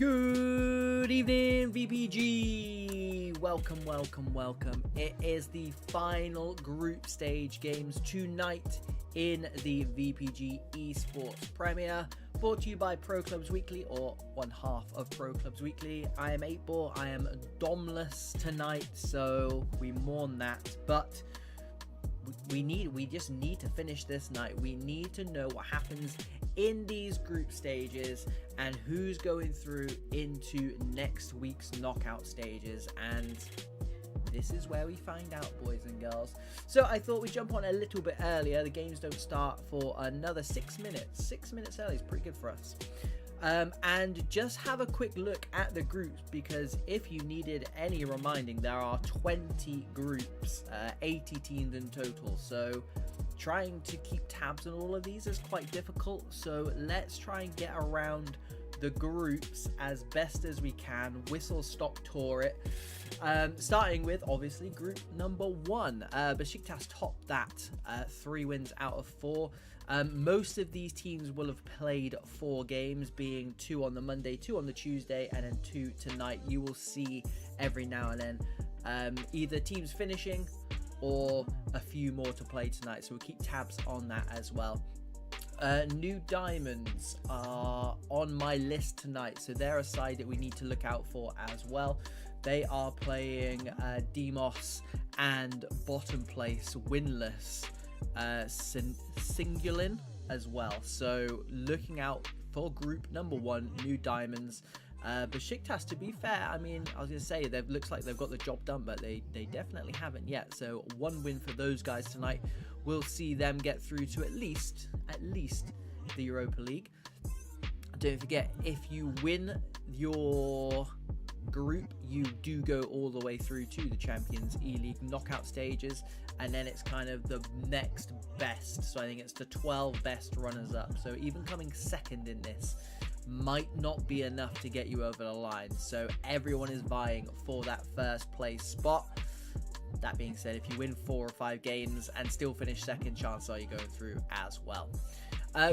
Good evening, VPG. Welcome. It is the final group stage games tonight in the VPG Esports Premier, brought to you by Pro Clubs Weekly, or one half of Pro Clubs Weekly. I am 8ball. I am domless tonight, so we mourn that. But we just need to finish this night. We need to know what happens in these group stages and who's going through into next week's knockout stages, and this is where we find out, boys and girls. So I thought we'd jump on a little bit earlier. The games don't start for another 6 minutes. 6 minutes early is pretty good for us. And just have a quick look at the groups, because if you needed any reminding, there are 20 groups, 80 teams in total. So trying to keep tabs on all of these is quite difficult. So let's try and get around the groups as best as we can. Whistle stop tour it. Starting with obviously group number 1. Besiktas topped that, 3 wins out of 4. Most of these teams will have played 4 games, being 2 on the Monday, 2 on the Tuesday, and then 2 tonight. You will see every now and then either teams finishing or a few more to play tonight, so we'll keep tabs on that as well. New Diamonds are on my list tonight, so they're a side that we need to look out for as well. They are playing Demos and bottom place winless Singulin as well, so looking out for group number 1, New Diamonds. Besiktas, to be fair, I mean, I was going to say, looks like they've got the job done, but they definitely haven't yet. So 1 win for those guys tonight. We'll see them get through to at least the Europa League. Don't forget, if you win your group, you do go all the way through to the Champions eLEAGUE knockout stages, and then it's kind of the next best. So I think it's the 12 best runners up. So even coming second in this might not be enough to get you over the line, so everyone is vying for that first place spot. That being said, if you win 4 or 5 games and still finish second, chances are you're going through as well.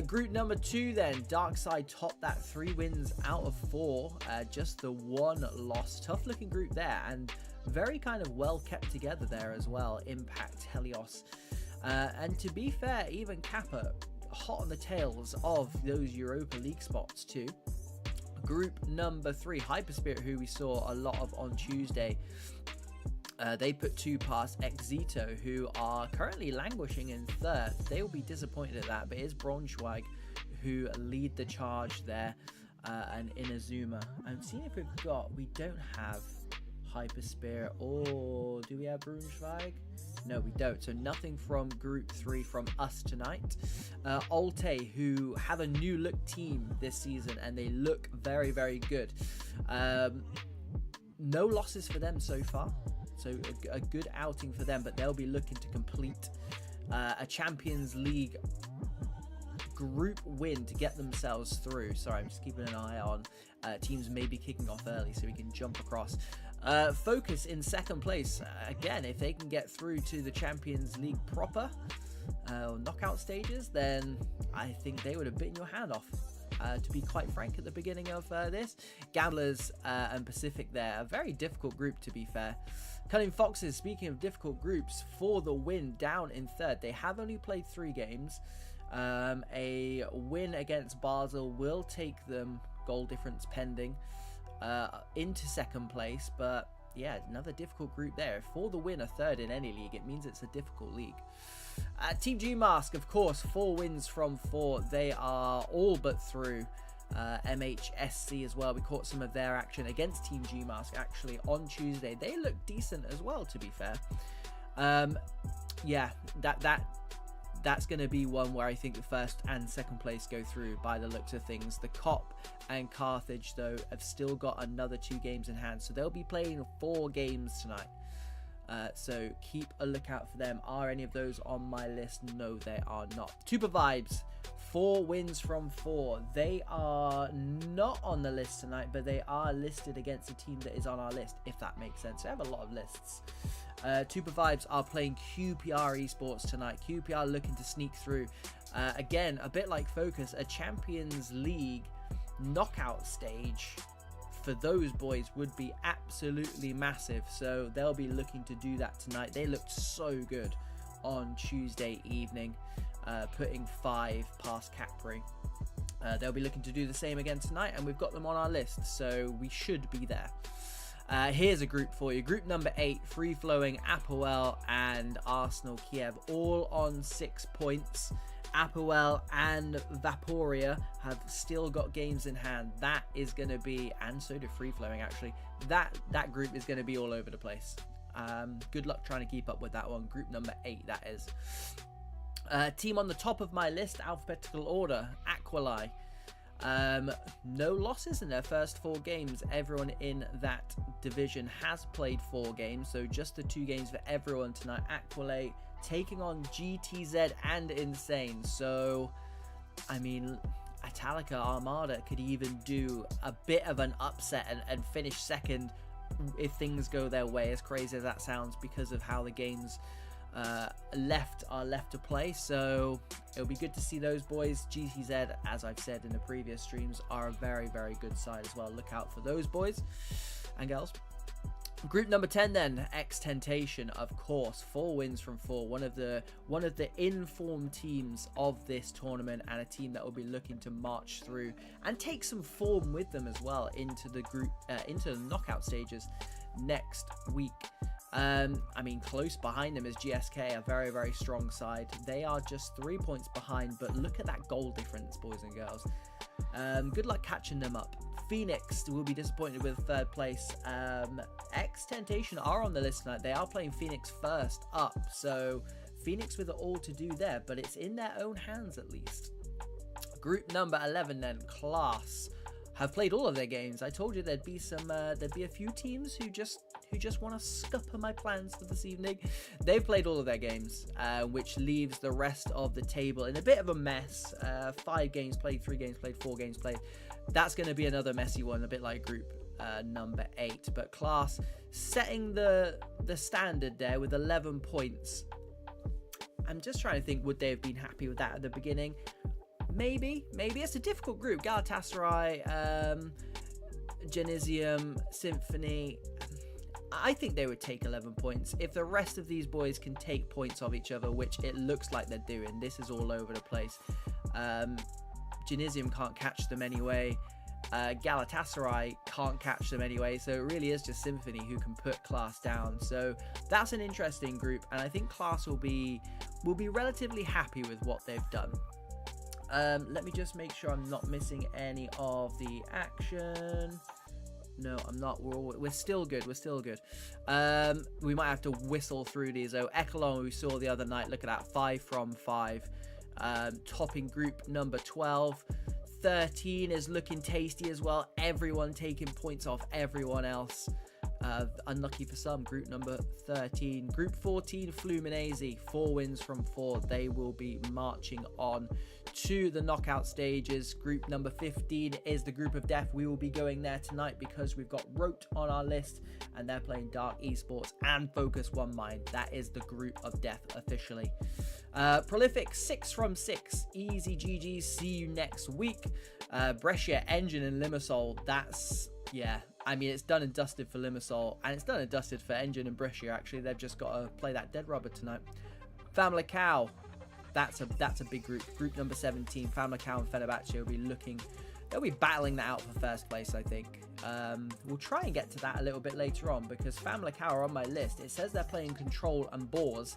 Group number 2 then, Dark Side topped that, 3 wins out of 4, just the 1 loss. Tough looking group there, and very kind of well kept together there as well. Impact, Helios, and to be fair, even Kappa hot on the tails of those Europa League spots too. Group number 3, Hyperspirit, who we saw a lot of on Tuesday, they put 2 past Exito, who are currently languishing in 3rd. They will be disappointed at that, but it's Braunschweig who lead the charge there, and Inazuma. I'm seeing if we don't have Hyperspirit, or do we have Braunschweig? No, we don't. So nothing from group 3 from us tonight. Altay, who have a new look team this season, and they look very, very good. No losses for them so far, so a good outing for them, but they'll be looking to complete a Champions League group win to get themselves through. Sorry, I'm just keeping an eye on teams maybe kicking off early so we can jump across. Focus in 2nd place. Again, if they can get through to the Champions League proper knockout stages, then I think they would have bitten your hand off, to be quite frank, at the beginning of this. Gamblers and Pacific there, a very difficult group, to be fair. Cunning Foxes, speaking of difficult groups, for the win, down in 3rd. They have only played 3 games. A win against Basel will take them, goal difference pending, into 2nd place. But yeah, another difficult group there. For the win, a 3rd in any league, it means it's a difficult league. Team G Mask, of course, 4 wins from 4. They are all but through. MHSC as well, we caught some of their action against Team G Mask actually on Tuesday. They look decent as well, to be fair. Yeah, that's going to be one where I think the 1st and 2nd place go through by the looks of things. The COP and Carthage, though, have still got another 2 games in hand, so they'll be playing 4 games tonight. So keep a lookout for them. Are any of those on my list? No, they are not. Tuber Vibes, 4 wins from 4. They are not on the list tonight, but they are listed against a team that is on our list, if that makes sense. They have a lot of lists. Tuber Vibes are playing QPR Esports tonight. QPR looking to sneak through. Again, a bit like Focus, a Champions League knockout stage for those boys would be absolutely massive. So they'll be looking to do that tonight. They looked so good on Tuesday evening, putting 5 past Capri. They'll be looking to do the same again tonight, and we've got them on our list, so we should be there. Here's a group for you. Group number 8, free-flowing Apoel and Arsenal Kiev, all on 6 points. Apoel and Vaporia have still got games in hand. That is going to be, and so do free-flowing actually, that group is going to be all over the place. Good luck trying to keep up with that one. Group number 8, that is. Team on the top of my list, alphabetical order, Aquali. No losses in their first 4 games. Everyone in that division has played 4 games, so just the 2 games for everyone tonight. Aquali taking on GTZ and Insane. So, I mean, Italica Armada could even do a bit of an upset and finish second if things go their way, as crazy as that sounds, because of how the games are left to play. So it'll be good to see those boys. GTZ, as I've said in the previous streams, are a very, very good side as well. Look out for those boys and girls. Group number 10 then, X-Tentation, of course, 4 wins from 4. One of the informed teams of this tournament, and a team that will be looking to march through and take some form with them as well into the group, into the knockout stages next week. I mean, close behind them is GSK, a very, very strong side. They are just 3 points behind, but look at that goal difference, boys and girls. Good luck catching them up. Phoenix will be disappointed with 3rd place. X-Tentation are on the list tonight. They are playing Phoenix first up, so Phoenix with it all to do there, but it's in their own hands at least. Group number 11 then, Class, have played all of their games. I told you there'd be a few teams who just want to scupper my plans for this evening. They've played all of their games, which leaves the rest of the table in a bit of a mess. 5 games played, 3 games played, 4 games played. That's going to be another messy one, a bit like group number 8. But Class setting the standard there with 11 points. I'm just trying to think, would they have been happy with that at the beginning? Maybe. It's a difficult group. Galatasaray, Genesium, Symphony. I think they would take 11 points. If the rest of these boys can take points of each other, which it looks like they're doing, this is all over the place. Genesium can't catch them anyway. Galatasaray can't catch them anyway. So it really is just Symphony who can put Class down. So that's an interesting group, and I think Class will be relatively happy with what they've done. Let me just make sure I'm not missing any of the action. No, I'm not. We're still good. We might have to whistle through these though. Echelon we saw the other night. Look at that, 5 from 5. Topping group number 12. 13 is looking tasty as well. Everyone taking points off everyone else. Unlucky for some. Group number 13. Group 14, Fluminense, 4 wins from 4. They will be marching on to the knockout stages. Group number 15 is the group of death. We will be going there tonight because we've got Rote on our list, and they're playing Dark Esports and Focus One Mind. That is the group of death officially. Prolific, 6 from 6. Easy GG's. See you next week. Brescia, Engine, and Limassol. That's, yeah, I mean, it's done and dusted for Limassol, and it's done and dusted for Engine and Brescia, actually. They've just got to play that dead rubber tonight. Famalicão, that's a big group. Group number 17, Famalicão and Fenerbahce will be looking, they'll be battling that out for first place, I think. We'll try and get to that a little bit later on, because Famalicão are on my list. It says they're playing Control and Boars,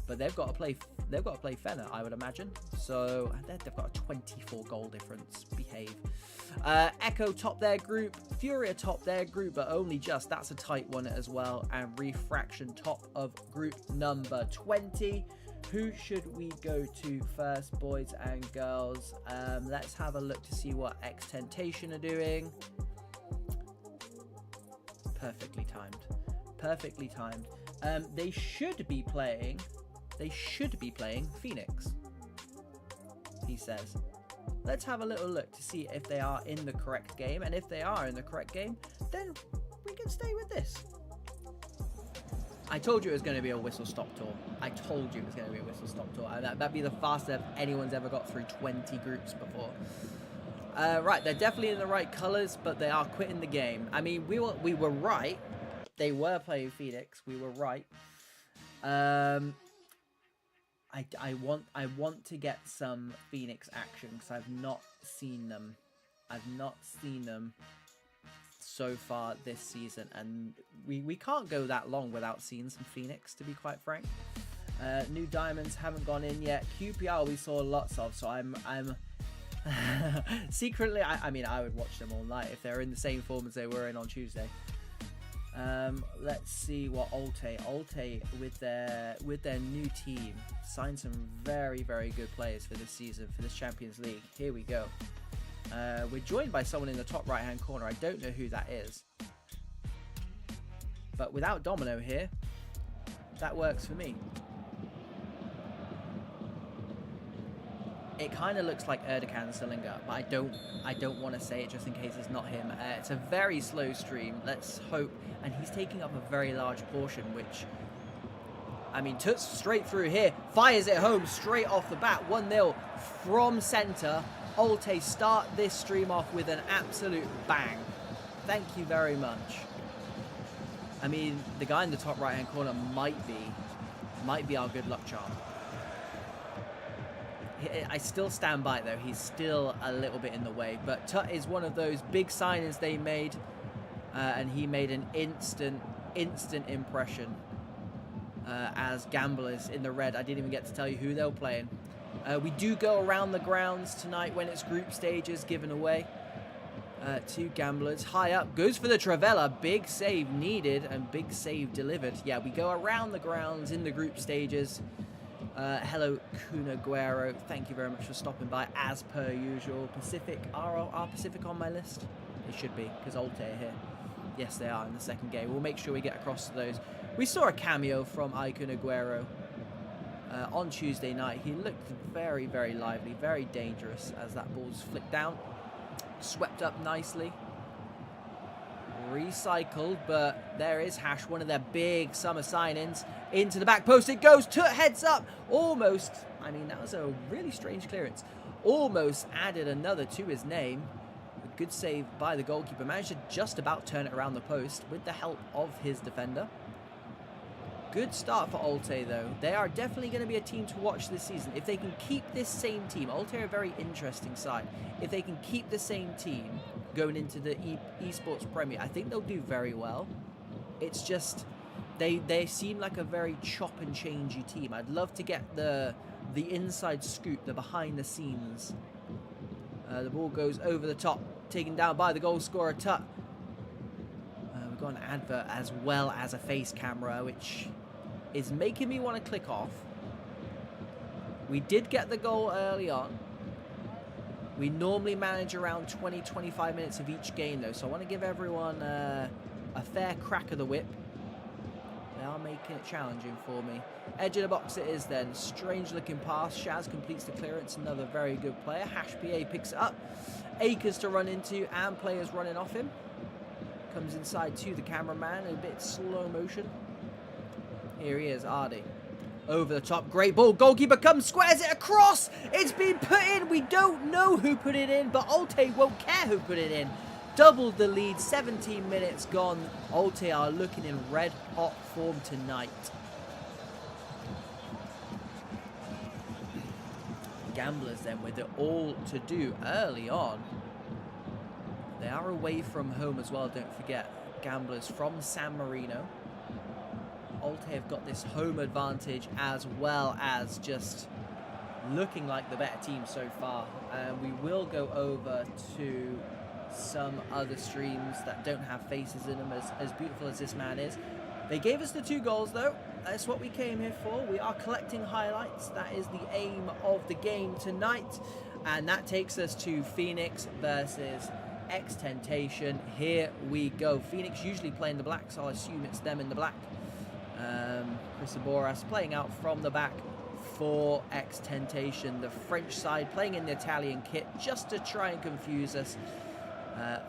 but they've got to play Fener, I would imagine. So they've got a 24 goal difference. Behave. Echo top their group, Furia top their group, but only just. That's a tight one as well. And Refraction top of group number 20. Who should we go to first, boys and girls? Let's have a look to see what X-Tentation are doing. Perfectly timed. They should be playing Phoenix, he says. Let's have a little look to see if they are in the correct game, and if they are in the correct game, then we can stay with this. I told you it was going to be a whistle-stop tour. That'd be the fastest anyone's ever got through 20 groups before. Right, they're definitely in the right colours, but they are quitting the game. I mean, we were right. They were playing Phoenix. We were right. I want to get some Phoenix action because I've not seen them. I've not seen them so far this season, and we can't go that long without seeing some Phoenix, to be quite frank. New diamonds haven't gone in yet. QPR we saw lots of, so I'm secretly, I mean, I would watch them all night if they're in the same form as they were in on Tuesday. Let's see what Altay with their new team signed some very, very good players for this season, for this Champions League. Here we go. We're joined by someone in the top right hand corner. I don't know who that is, but without Domino here, that works for me. It kind of looks like Erdogan Salinger, but I don't want to say it just in case it's not him. It's a very slow stream. Let's hope. And he's taking up a very large portion, which, I mean, touch straight through here. Fires it home straight off the bat. 1-0 from centre. Altay start this stream off with an absolute bang. Thank you very much. I mean, the guy in the top right-hand corner might be our good luck charm. I still stand by it, though. He's still a little bit in the way. But Tut is one of those big signings they made. And he made an instant impression as gamblers in the red. I didn't even get to tell you who they were playing. We do go around the grounds tonight when it's group stages given away. Two gamblers. High up. Goes for the Travella. Big save needed and big save delivered. Yeah, we go around the grounds in the group stages. Hello, Cunaguero. Thank you very much for stopping by, as per usual. Pacific, are Pacific on my list? They should be, because Altay are here. Yes, they are in the second game. We'll make sure we get across to those. We saw a cameo from Cunaguero on Tuesday night. He looked very, very lively, very dangerous as that ball's flicked down. Swept up nicely. Recycled, but there is Hash, one of their big summer signings. Into the back post it goes. Tut heads up. Almost, I mean, that was a really strange clearance. Almost added another to his name. A good save by the goalkeeper. Managed to just about turn it around the post with the help of his defender. Good start for Altay, though. They are definitely going to be a team to watch this season. If they can keep this same team, Altay are a very interesting side. If they can keep the same team going into the eSports Premier, I think they'll do very well. It's just, they seem like a very chop and changey team. I'd love to get the inside scoop, the behind the scenes. The ball goes over the top, taken down by the goal scorer, Tut. We've got an advert as well as a face camera, which is making me want to click off. We did get the goal early on. We normally manage around 20-25 minutes of each game, though, so I want to give everyone a fair crack of the whip. They are making it challenging for me. Edge of the box it is then. Strange looking pass. Shaz completes the clearance. Another very good player. Hash PA picks it up. Acres to run into and players running off him. Comes inside to the cameraman. A bit slow motion. Here he is, Ardy. Over the top. Great ball. Goalkeeper comes, squares it across. It's been put in. We don't know who put it in, but Altay won't care who put it in. Doubled the lead, 17 minutes gone. Altay are looking in red hot form tonight. Gamblers then with it all to do early on. They are away from home as well, don't forget. Gamblers from San Marino. Altay have got this home advantage as well as just looking like the better team so far. And we will go over to some other streams that don't have faces in them, as beautiful as this man is. They gave us the 2 goals though. That's what we came here for. We are collecting highlights. That is the aim of the game tonight. And that takes us to Phoenix versus X-Tentation. Here we go. Phoenix usually play in the black, so I'll assume it's them in the black. Chris Aboras playing out from the back for X-Tentation. The French side playing in the Italian kit just to try and confuse us.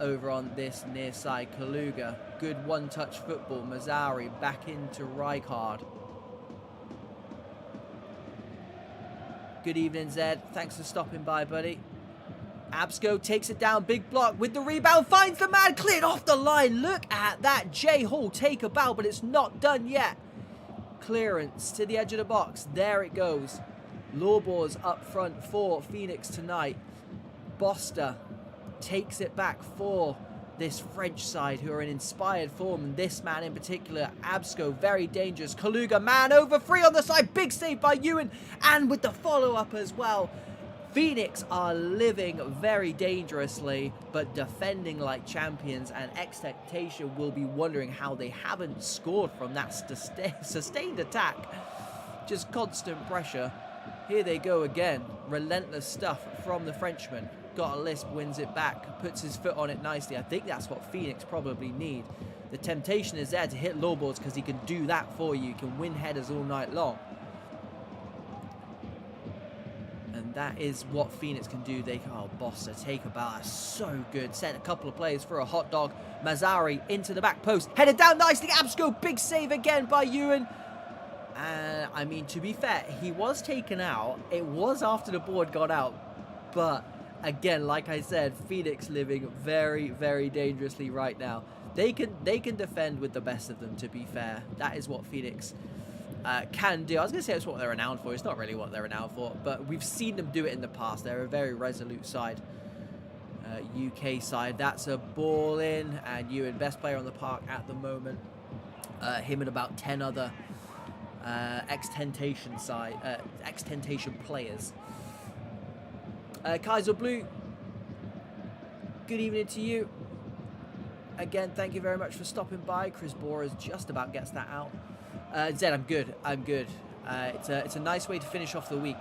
Over on this near side, Kaluga. Good one-touch football. Mazzari back into Rijkaard. Good evening, Zed. Thanks for stopping by, buddy. Absco takes it down, big block with the rebound, finds the man, cleared off the line. Look at that, J Hall take a bow, but it's not done yet. Clearance to the edge of the box, there it goes. Lawbors up front for Phoenix tonight. Boster takes it back for this French side who are in inspired form, and this man in particular, Absco, very dangerous. Kaluga, man over free on the side, big save by Ewan, and with the follow-up as well. Phoenix are living very dangerously, but defending like champions, and X-Tentation will be wondering how they haven't scored from that sustained attack. Just constant pressure. Here they go again. Relentless stuff from the Frenchman. Got a lisp, wins it back, puts his foot on it nicely. I think that's what Phoenix probably need. The temptation is there to hit lowboards because he can do that for you. He can win headers all night long. And that is what Phoenix can do. They can, oh, Bossa, take a bow. So good. Sent a couple of players for a hot dog. Mazzari into the back post. Headed down nicely. Absco, big save again by Ewan. And I mean, to be fair, he was taken out. It was after the board got out. But again, like I said, Phoenix living very, very dangerously right now. They can defend with the best of them, to be fair. That is what Phoenix can do. I was going to say it's what they're renowned for. It's not really what they're renowned for, but we've seen them do it in the past. They're a very resolute side. UK side. That's a ball in, and Ewan, best player on the park at the moment. Him and about 10 other X-Tentation players. Kaiser Blue, good evening to you. Again, thank you very much for stopping by. Chris Boras just about gets that out. Zed, I'm good. It's a nice way to finish off the week.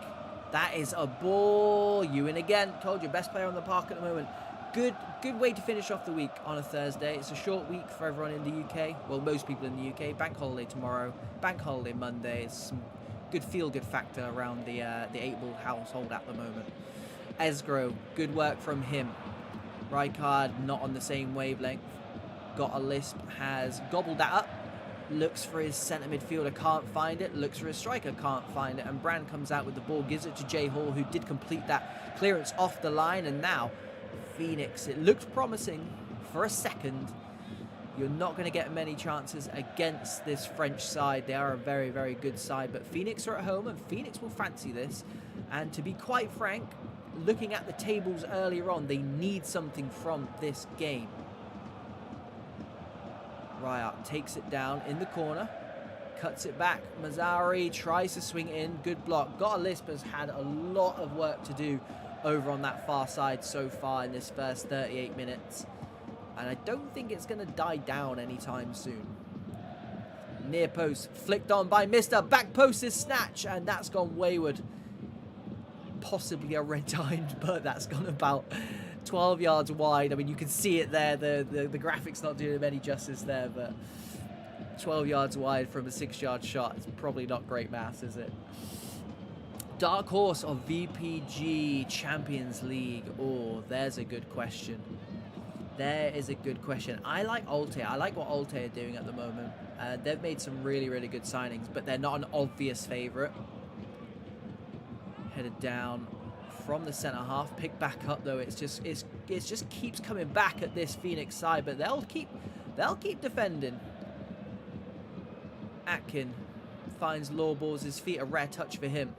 That is a ball. Ewan again. Told you, best player on the park at the moment. Good way to finish off the week on a Thursday. It's a short week for everyone in the UK. Well, most people in the UK. Bank holiday tomorrow. Bank holiday Monday. It's some good feel-good factor around the 8-ball household at the moment. Esgro, good work from him. Rijkaard, not on the same wavelength. Got a lisp, has gobbled that up. Looks for his centre midfielder, can't find it. Looks for his striker, can't find it. And Brand comes out with the ball, gives it to J Hall, who did complete that clearance off the line. And now, Phoenix, it looked promising for a second. You're not going to get many chances against this French side. They are a very, very good side. But Phoenix are at home, and Phoenix will fancy this. And to be quite frank, looking at the tables earlier on, they need something from this game. Ryart takes it down in the corner, cuts it back. Mazzari tries to swing in, good block. Got a lisp, has had a lot of work to do over on that far side so far in this first 38 minutes. And I don't think it's going to die down anytime soon. Near post, flicked on by Mr. Back post is snatch, and that's gone wayward. Possibly a red timed, but that's gone about 12 yards wide. I mean, you can see it there. The graphics not doing him any justice there, but 12 yards wide from a 6-yard shot. It's probably not great maths, is it? Dark Horse of VPG Champions League. Oh, there's a good question. There is a good question. I like Altay. I like what Altay are doing at the moment. They've made some really, really good signings, but they're not an obvious favourite. Headed down from the centre half, picked back up though. It just keeps coming back at this Phoenix side, but they'll keep defending. Atkin finds Lawballs. His feet, a rare touch for him.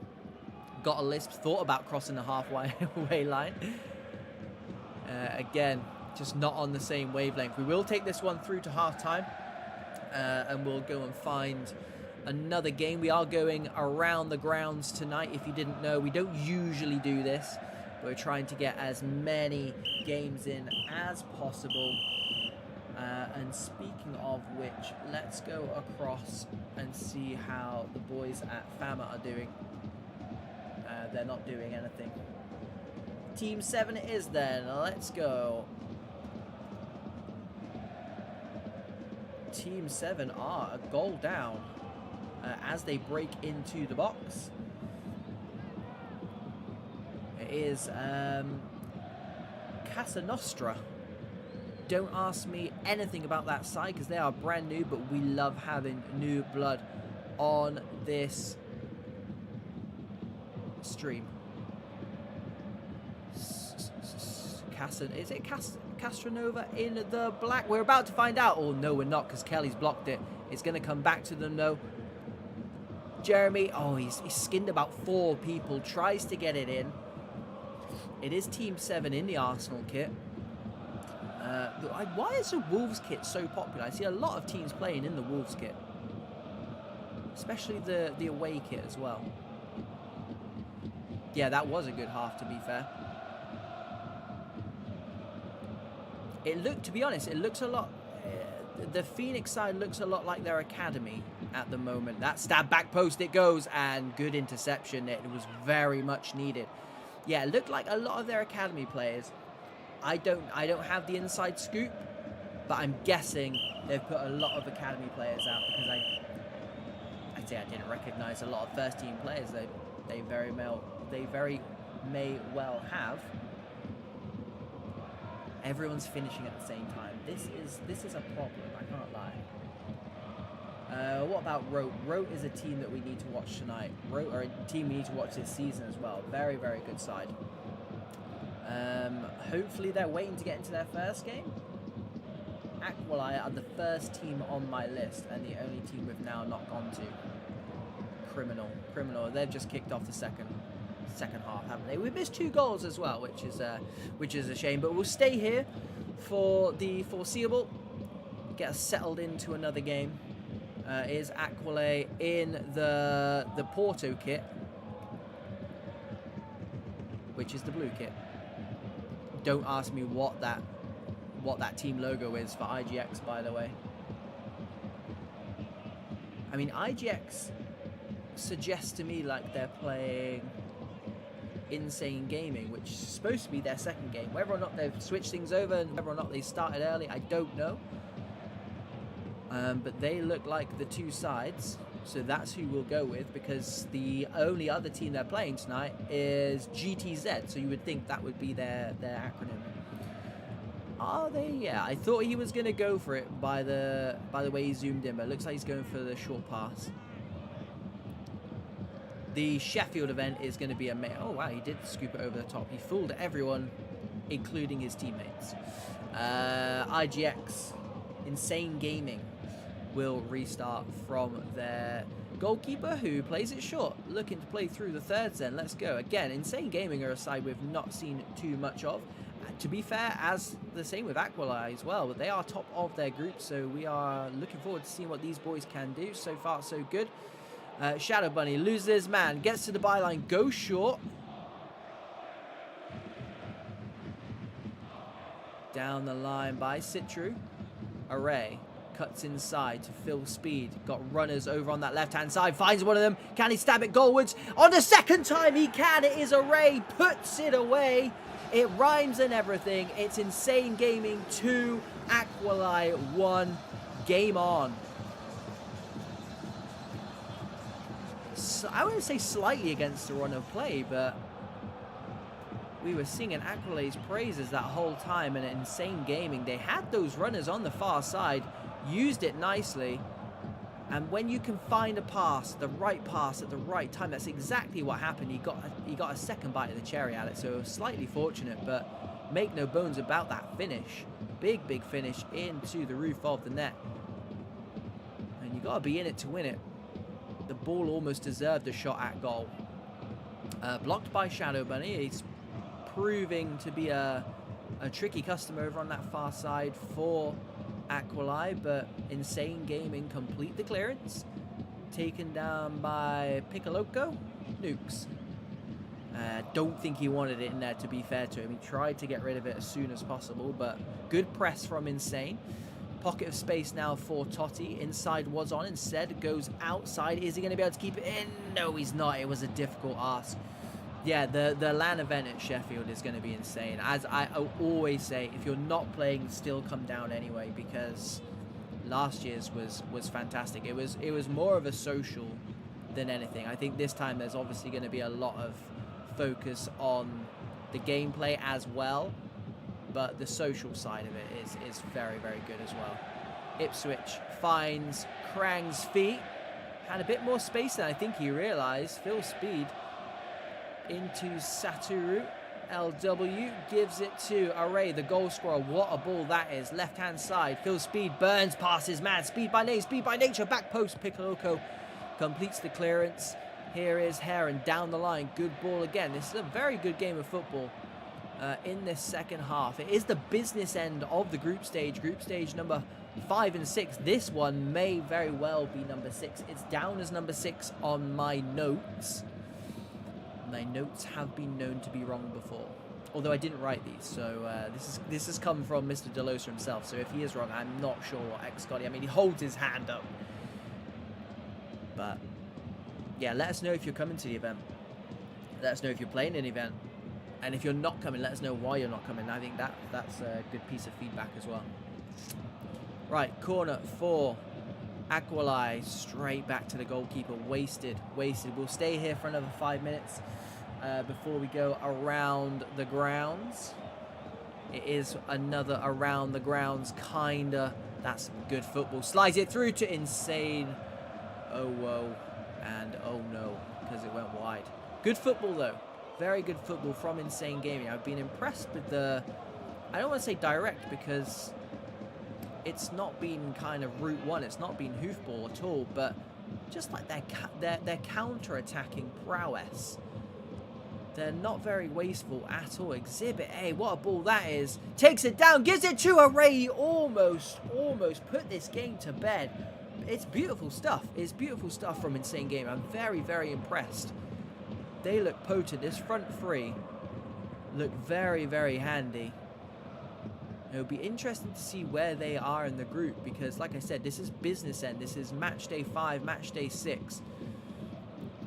Got a lisp, thought about crossing the halfway line. Again, just not on the same wavelength. We will take this one through to half time, and we'll go and find another game. We are going around the grounds tonight. If you didn't know, we don't usually do this. We're trying to get as many games in as possible. And speaking of which, let's go across and see how the boys at Fama are doing. They're not doing anything. Team 7 it is then. Let's go. Team 7 are a goal down as they break into the box. It is Casa Nostra. Don't ask me anything about that side because they are brand new, but we love having new blood on this stream. Is it Castronova in the black? We're about to find out. Oh, no, we're not, because Kelly's blocked it. It's going to come back to them, though. Jeremy, oh, he's skinned about 4 people. Tries to get it in. It is Team 7 in the Arsenal kit. Why is the Wolves kit so popular? I see a lot of teams playing in the Wolves kit. Especially the away kit as well. Yeah, that was a good half, to be fair. To be honest, it looks a lot... the Phoenix side looks a lot like their academy at the moment. That stab back post it goes, and good interception. It was very much needed. Yeah, it looked like a lot of their academy players. I don't have the inside scoop, but I'm guessing they've put a lot of academy players out, because I'd say I didn't recognize a lot of first team players. They very may well have. Everyone's finishing at the same time. This is a problem, I can't lie. What about Rote? Rote is a team that we need to watch tonight. Rote are a team we need to watch this season as well. Very, very good side. Hopefully they're waiting to get into their first game. Aquali are the first team on my list, and the only team we've now not gone to. Criminal. They've just kicked off the second half, haven't they? We missed 2 goals as well, which is a shame. But we'll stay here for the foreseeable. Get us settled into another game. Is Aquali in the Porto kit, which is the blue kit. Don't ask me what that team logo is for IGX, by the way. I mean, IGX suggests to me like they're playing Insane Gaming, which is supposed to be their second game. Whether or not they've switched things over and whether or not they started early, I don't know. But they look like the 2 sides, so that's who we'll go with, because the only other team they're playing tonight is GTZ, so you would think that would be their acronym. Are they? Yeah, I thought he was going to go for it by the way he zoomed in, but it looks like he's going for the short pass. The Sheffield event is going to be amazing. Oh, wow, he did scoop it over the top. He fooled everyone, including his teammates. IGX, Insane Gaming, will restart from their goalkeeper, who plays it short, looking to play through the thirds then. Let's go. Again, Insane Gaming are a side we've not seen too much of. To be fair, as the same with Aquali as well, but they are top of their group, so we are looking forward to seeing what these boys can do. So far, so good. Shadow Bunny loses his man, gets to the byline, goes short. Down the line by Citru. Array cuts inside to fill speed. Got runners over on that left-hand side. Finds one of them. Can he stab it goalwards? On the second time he can. It is Array. Puts it away. It rhymes and everything. It's Insane Gaming 2, Aquali 1. Game on. So, I wouldn't say slightly against the run of play, but we were singing Aquali's praises that whole time, and Insane Gaming, they had those runners on the far side, used it nicely, and when you can find a pass, the right pass at the right time, that's exactly what happened. He got a second bite of the cherry at it, so slightly fortunate, but make no bones about that finish. Big finish into the roof of the net, and you got to be in it to win it. The ball almost deserved a shot at goal. Blocked by Shadow Bunny. He's proving to be a tricky customer over on that far side for Aquali, but Insane Gaming complete the clearance. Taken down by Piccoloco. Nukes. Don't think he wanted it in there, to be fair to him. He tried to get rid of it as soon as possible, but good press from Insane. Pocket of space now for Totti. Inside was on, instead goes outside. Is he going to be able to keep it in? No, he's not. It was a difficult ask. Yeah, the LAN event at Sheffield is going to be insane. As I always say, if you're not playing, still come down anyway, because last year's was fantastic. It was more of a social than anything. I think this time there's obviously going to be a lot of focus on the gameplay as well, but the social side of it is very, very good as well. Ipswich finds Krang's feet. Had a bit more space than I think he realised. Full speed into Satoru. LW gives it to Array, the goal scorer. What a ball that is. Left-hand side. Phil Speed burns past his man. Speed by nature. Back post. Piccoloco completes the clearance. Here is Heron down the line. Good ball again. This is a very good game of football in this second half. It is the business end of the group stage number 5 and 6. This one may very well be number 6. It's down as number 6 on my notes. My notes have been known to be wrong before, although I didn't write these, so this has come from Mr. Delosa himself, so if he is wrong, I'm not sure what X-Scotty. I mean, he holds his hand up. But yeah, let us know if you're coming to the event. Let us know if you're playing an event. And if you're not coming, let us know why you're not coming. I think that's a good piece of feedback as well. Right, corner for Aquali, straight back to the goalkeeper. Wasted. We'll stay here for another 5 minutes before we go around the grounds. It is another around the grounds, kinda. That's good football. Slides it through to Insane. Oh, whoa. And oh, no, because it went wide. Good football, though. Very good football from Insane Gaming. I've been impressed with the... I don't want to say direct, because it's not been kind of route one. It's not been hoofball at all, but just like their counter-attacking prowess. They're not very wasteful at all. Exhibit A, what a ball that is. Takes it down, gives it to Array. Almost put this game to bed. It's beautiful stuff. It's beautiful stuff from Insane Gaming. I'm very, very impressed. They look potent. This front three look very, very handy. It'll be interesting to see where they are in the group, because like I said, this is business end. This is match day 5, match day 6.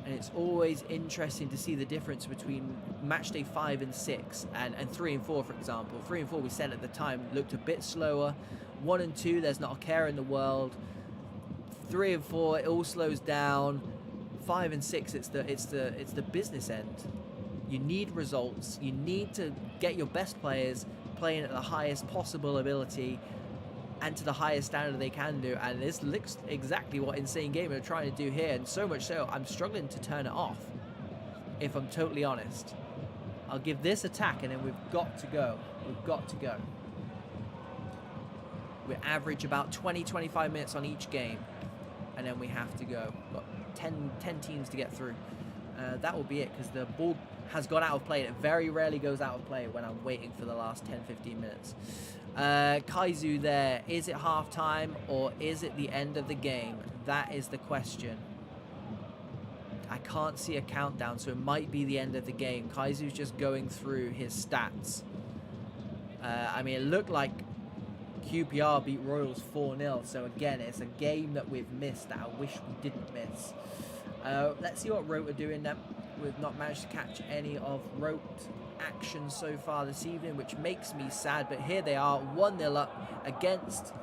And it's always interesting to see the difference between match day 5 and 6 and 3 and 4, for example. 3 and 4, we said at the time, looked a bit slower. 1 and 2, there's not a care in the world. 3 and 4, it all slows down. 5 and 6, it's the business end. You need results. You need to get your best players playing at the highest possible ability and to the highest standard they can do, and this looks exactly what Insane Gaming are trying to do here, and so much so I'm struggling to turn it off, if I'm totally honest. I'll give this attack and then we've got to go. We average about 20-25 minutes on each game, and then we have to go. Got 10 teams to get through. That will be it, because the ball has gone out of play, and it very rarely goes out of play when I'm waiting for the last 10-15 minutes. Kaizu there. Is it half time or is it the end of the game? That is the question. I can't see a countdown, so it might be the end of the game. Kaizu's just going through his stats. I mean, it looked like QPR beat Royals 4-0, so again, it's a game that we've missed that I wish we didn't miss. Let's see what Rote are doing then. We've not managed to catch any of Rote action so far this evening, which makes me sad, but here they are, 1-0 up against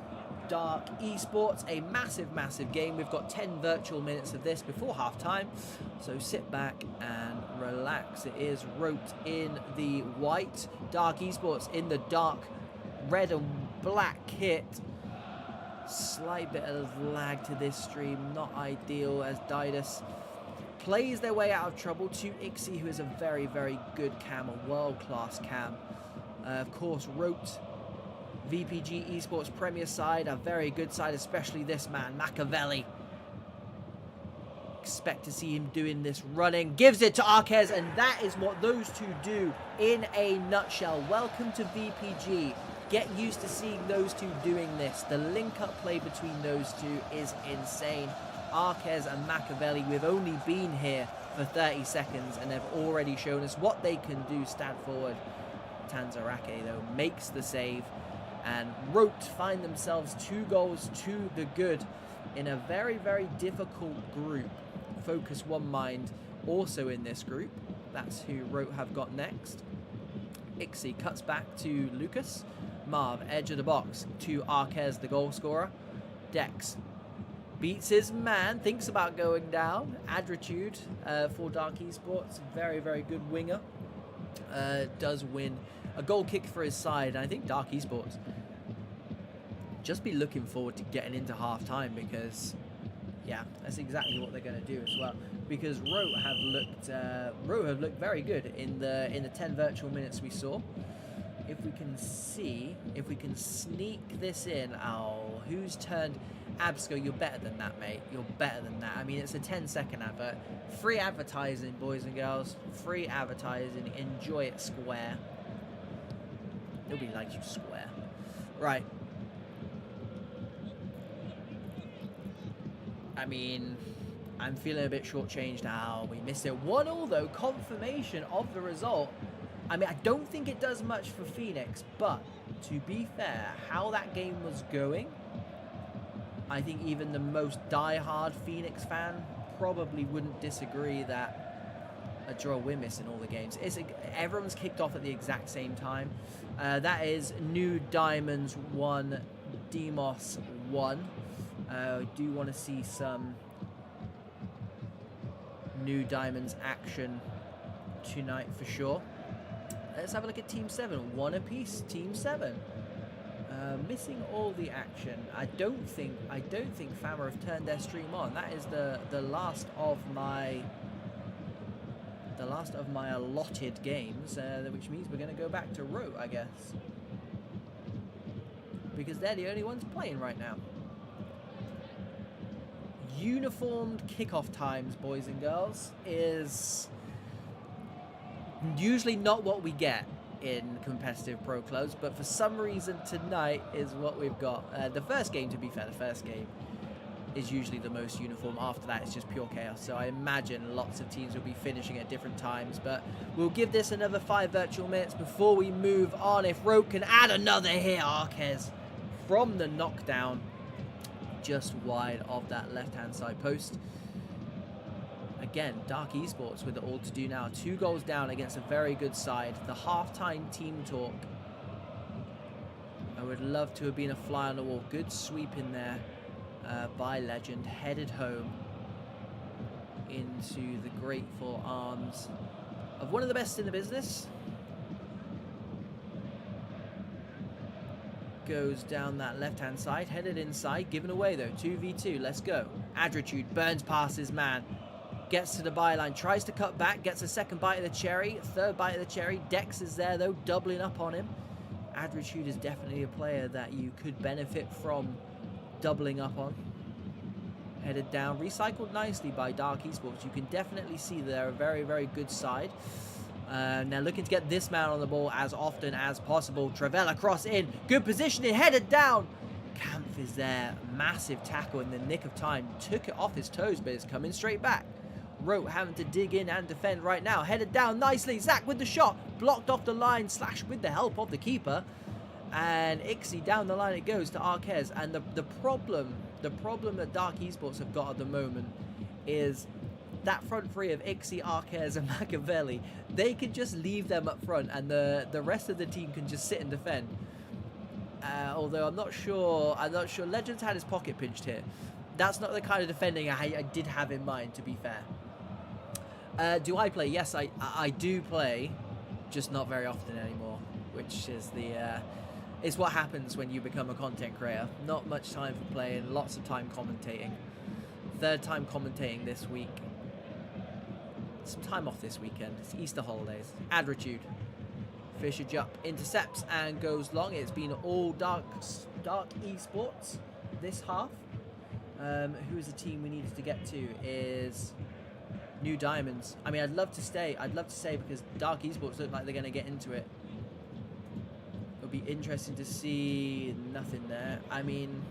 Dark Esports. A massive game. We've got 10 virtual minutes of this before half time, so sit back and relax. It is Rote in the white, Dark Esports in the dark red and black kit. Slight bit of lag to this stream, not ideal, as Didus plays their way out of trouble to Ixie, who is a very good cam, a world-class cam. Of course, Rote, VPG Esports Premier side, a very good side, especially this man, Machiavelli. Expect to see him doing this running. Gives it to Arquez, and that is what those two do in a nutshell. Welcome to VPG. Get used to seeing those two doing this. The link-up play between those two is insane. Arquez and Machiavelli, we've only been here for 30 seconds and they've already shown us what they can do. Stand forward. Tanzarake, though, makes the save. And Rote find themselves 2 goals to the good in a very difficult group. Focus One Mind also in this group. That's who Rote have got next. Ixie cuts back to Lucas. Marv, edge of the box to Arquez, the goal scorer. Dex beats his man, thinks about going down. Adritude for Dark Esports, very good winger. Does win a goal kick for his side. And I think Dark Esports just be looking forward to getting into half time, because Yeah, that's exactly what they're going to do as well. Because Rote have looked very good in the 10 virtual minutes we saw. If we can sneak this in. Oh, who's turned? Absco, you're better than that, mate. You're better than that. I mean, it's a 10-second advert. Free advertising, boys and girls. Free advertising. Enjoy it, Square. Nobody likes you, Square. Right. I mean, I'm feeling a bit shortchanged now. We missed it. 1-1 though, confirmation of the result. I mean, I don't think it does much for Phoenix, but to be fair, how that game was going, I think even the most die-hard Phoenix fan probably wouldn't disagree that a draw, we're missing all the games. Everyone's kicked off at the exact same time. That is New Diamonds 1, Demos 1. I do want to see some New Diamonds action tonight for sure. Let's have a look at Team 7. 1 apiece, Team 7. Missing all the action. I don't think Fama have turned their stream on. That is the last of my allotted games, which means we're going to go back to Rote, I guess, because they're the only ones playing right now. Uniformed kickoff times, boys and girls, is usually not what we get in competitive pro clubs, but for some reason tonight is what we've got. The first game, to be fair, the first game is usually the most uniform. After that, it's just pure chaos. So I imagine lots of teams will be finishing at different times, but we'll give this another 5 virtual minutes before we move on. If Rote can add another hit, Arquez from the knockdown, just wide of that left-hand side post. Again, Dark Esports with it all to do now. 2 goals down against a very good side. The half-time team talk. I would love to have been a fly on the wall. Good sweep in there by Legend. Headed home into the grateful arms of one of the best in the business. Goes down that left-hand side, headed inside, given away though. 2v2, let's go. Adritude burns past his man, gets to the byline, tries to cut back, gets a second bite of the cherry, third bite of the cherry. Dex is there though, doubling up on him. Adritude is definitely a player that you could benefit from doubling up on. Headed down, recycled nicely by Dark Esports. You can definitely see they're a very, very good side. Now looking to get this man on the ball as often as possible. Travella cross in, good positioning, headed down. Kampf is there, massive tackle in the nick of time. Took it off his toes, but it's coming straight back. Rote having to dig in and defend right now. Headed down nicely, Zach with the shot, blocked off the line, slash with the help of the keeper. And Ixie down the line it goes to Arquez. And the problem that Dark Esports have got at the moment is that front three of Ixie, Arquez, and Machiavelli. They can just leave them up front, and the rest of the team can just sit and defend. Although I'm not sure. Legends had his pocket pinched here. That's not the kind of defending I did have in mind, to be fair. Do I play? Yes, I do play, just not very often anymore. Which is it's what happens when you become a content creator. Not much time for playing, lots of time commentating. 3rd time commentating this week. Some time off this weekend. It's Easter holidays. Adritude. Fisher Jupp intercepts and goes long. It's been all Dark Esports this half. Who is the team we needed to get to is New Diamonds. I mean, I'd love to stay. I'd love to stay because Dark Esports look like they're going to get into it. It'll be interesting to see. Nothing there. I mean,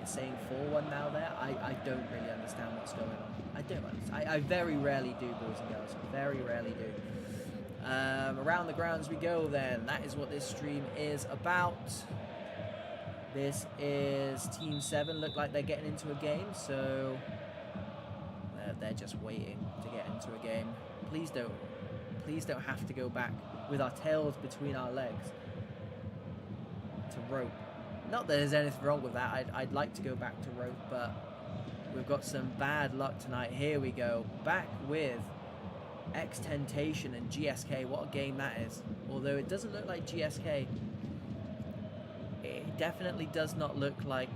it's saying 4-1 now there. I don't really understand what's going on. I don't understand. I very rarely do, boys and girls. Very rarely do. Around the grounds we go then. That is what this stream is about. This is Team 7. Look like they're getting into a game, so they're just waiting to get into a game. Please don't have to go back with our tails between our legs to Rote. Not that there's anything wrong with that. I'd like to go back to Rote, but we've got some bad luck tonight. Here we go. Back with X-Tentation and GSK. What a game that is. Although it doesn't look like GSK. It definitely does not look like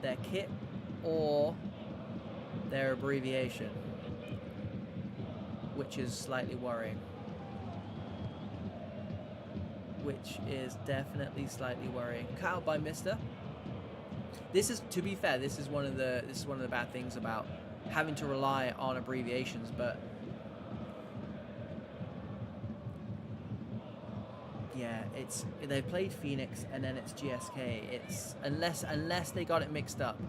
their kit or their abbreviation, which is slightly worrying. Which is definitely slightly worrying. Cut out by Mister. This is, to be fair, this is one of the bad things about having to rely on abbreviations, but yeah, they've played Phoenix and then it's GSK. It's unless they got it mixed up.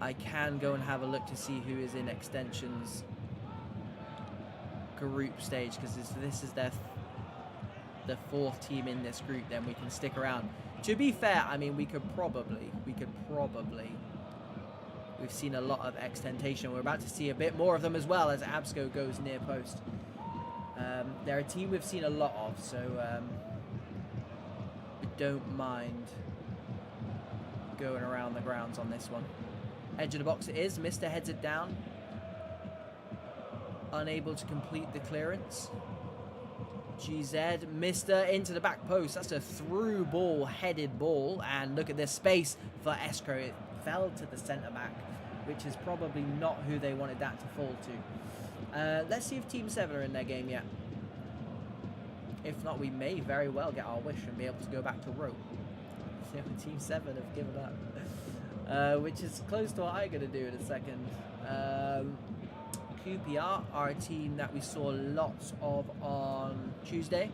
I can go and have a look to see who is in X-Tension's group stage, because this is the fourth team in this group. Then we can stick around. To be fair, I mean, we could probably. We've seen a lot of X-Tentation. We're about to see a bit more of them as well as Absco goes near post. They're a team we've seen a lot of, so we don't mind going around the grounds on this one. Edge of the box it is. Mister heads it down. Unable to complete the clearance. GZ, Mister into the back post. That's a through ball, headed ball. And look at this space for Escrow. It fell to the centre back, which is probably not who they wanted that to fall to. Let's see if Team 7 are in their game yet. If not, we may very well get our wish and be able to go back to rope. Team 7 have given up. Which is close to what I'm going to do in a second. QPR are a team that we saw lots of on Tuesday,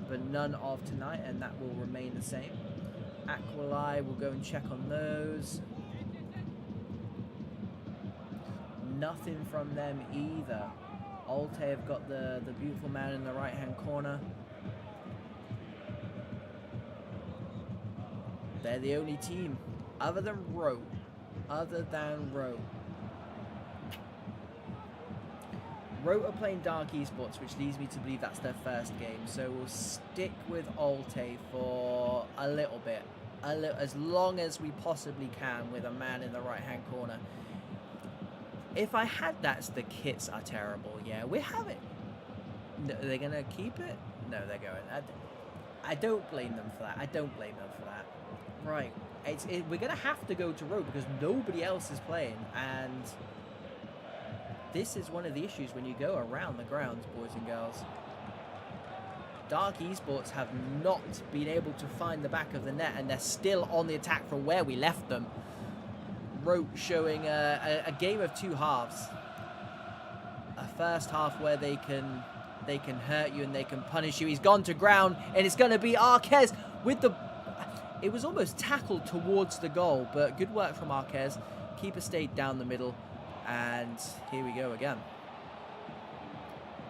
but none of tonight, and that will remain the same. Aquali, we'll go and check on those. Nothing from them either. Altay have got the beautiful man in the right hand corner. They're the only team other than Roe. Roe are playing Dark Esports, which leads me to believe that's their first game. So we'll stick with Altay for a little bit. As long as we possibly can with a man in the right-hand corner. If I had that, the kits are terrible. Yeah, we have it. No, they're going to keep it? No, they're going. I don't blame them for that. Right. We're going to have to go to Roe because nobody else is playing. And this is one of the issues when you go around the grounds, boys and girls. Dark Esports have not been able to find the back of the net, and they're still on the attack from where we left them. Rote showing a game of two halves. A first half where they can hurt you and they can punish you. He's gone to ground, and it's going to be Arquez with the... It was almost tackled towards the goal, but good work from Arquez. Keeper stayed down the middle. And here we go again.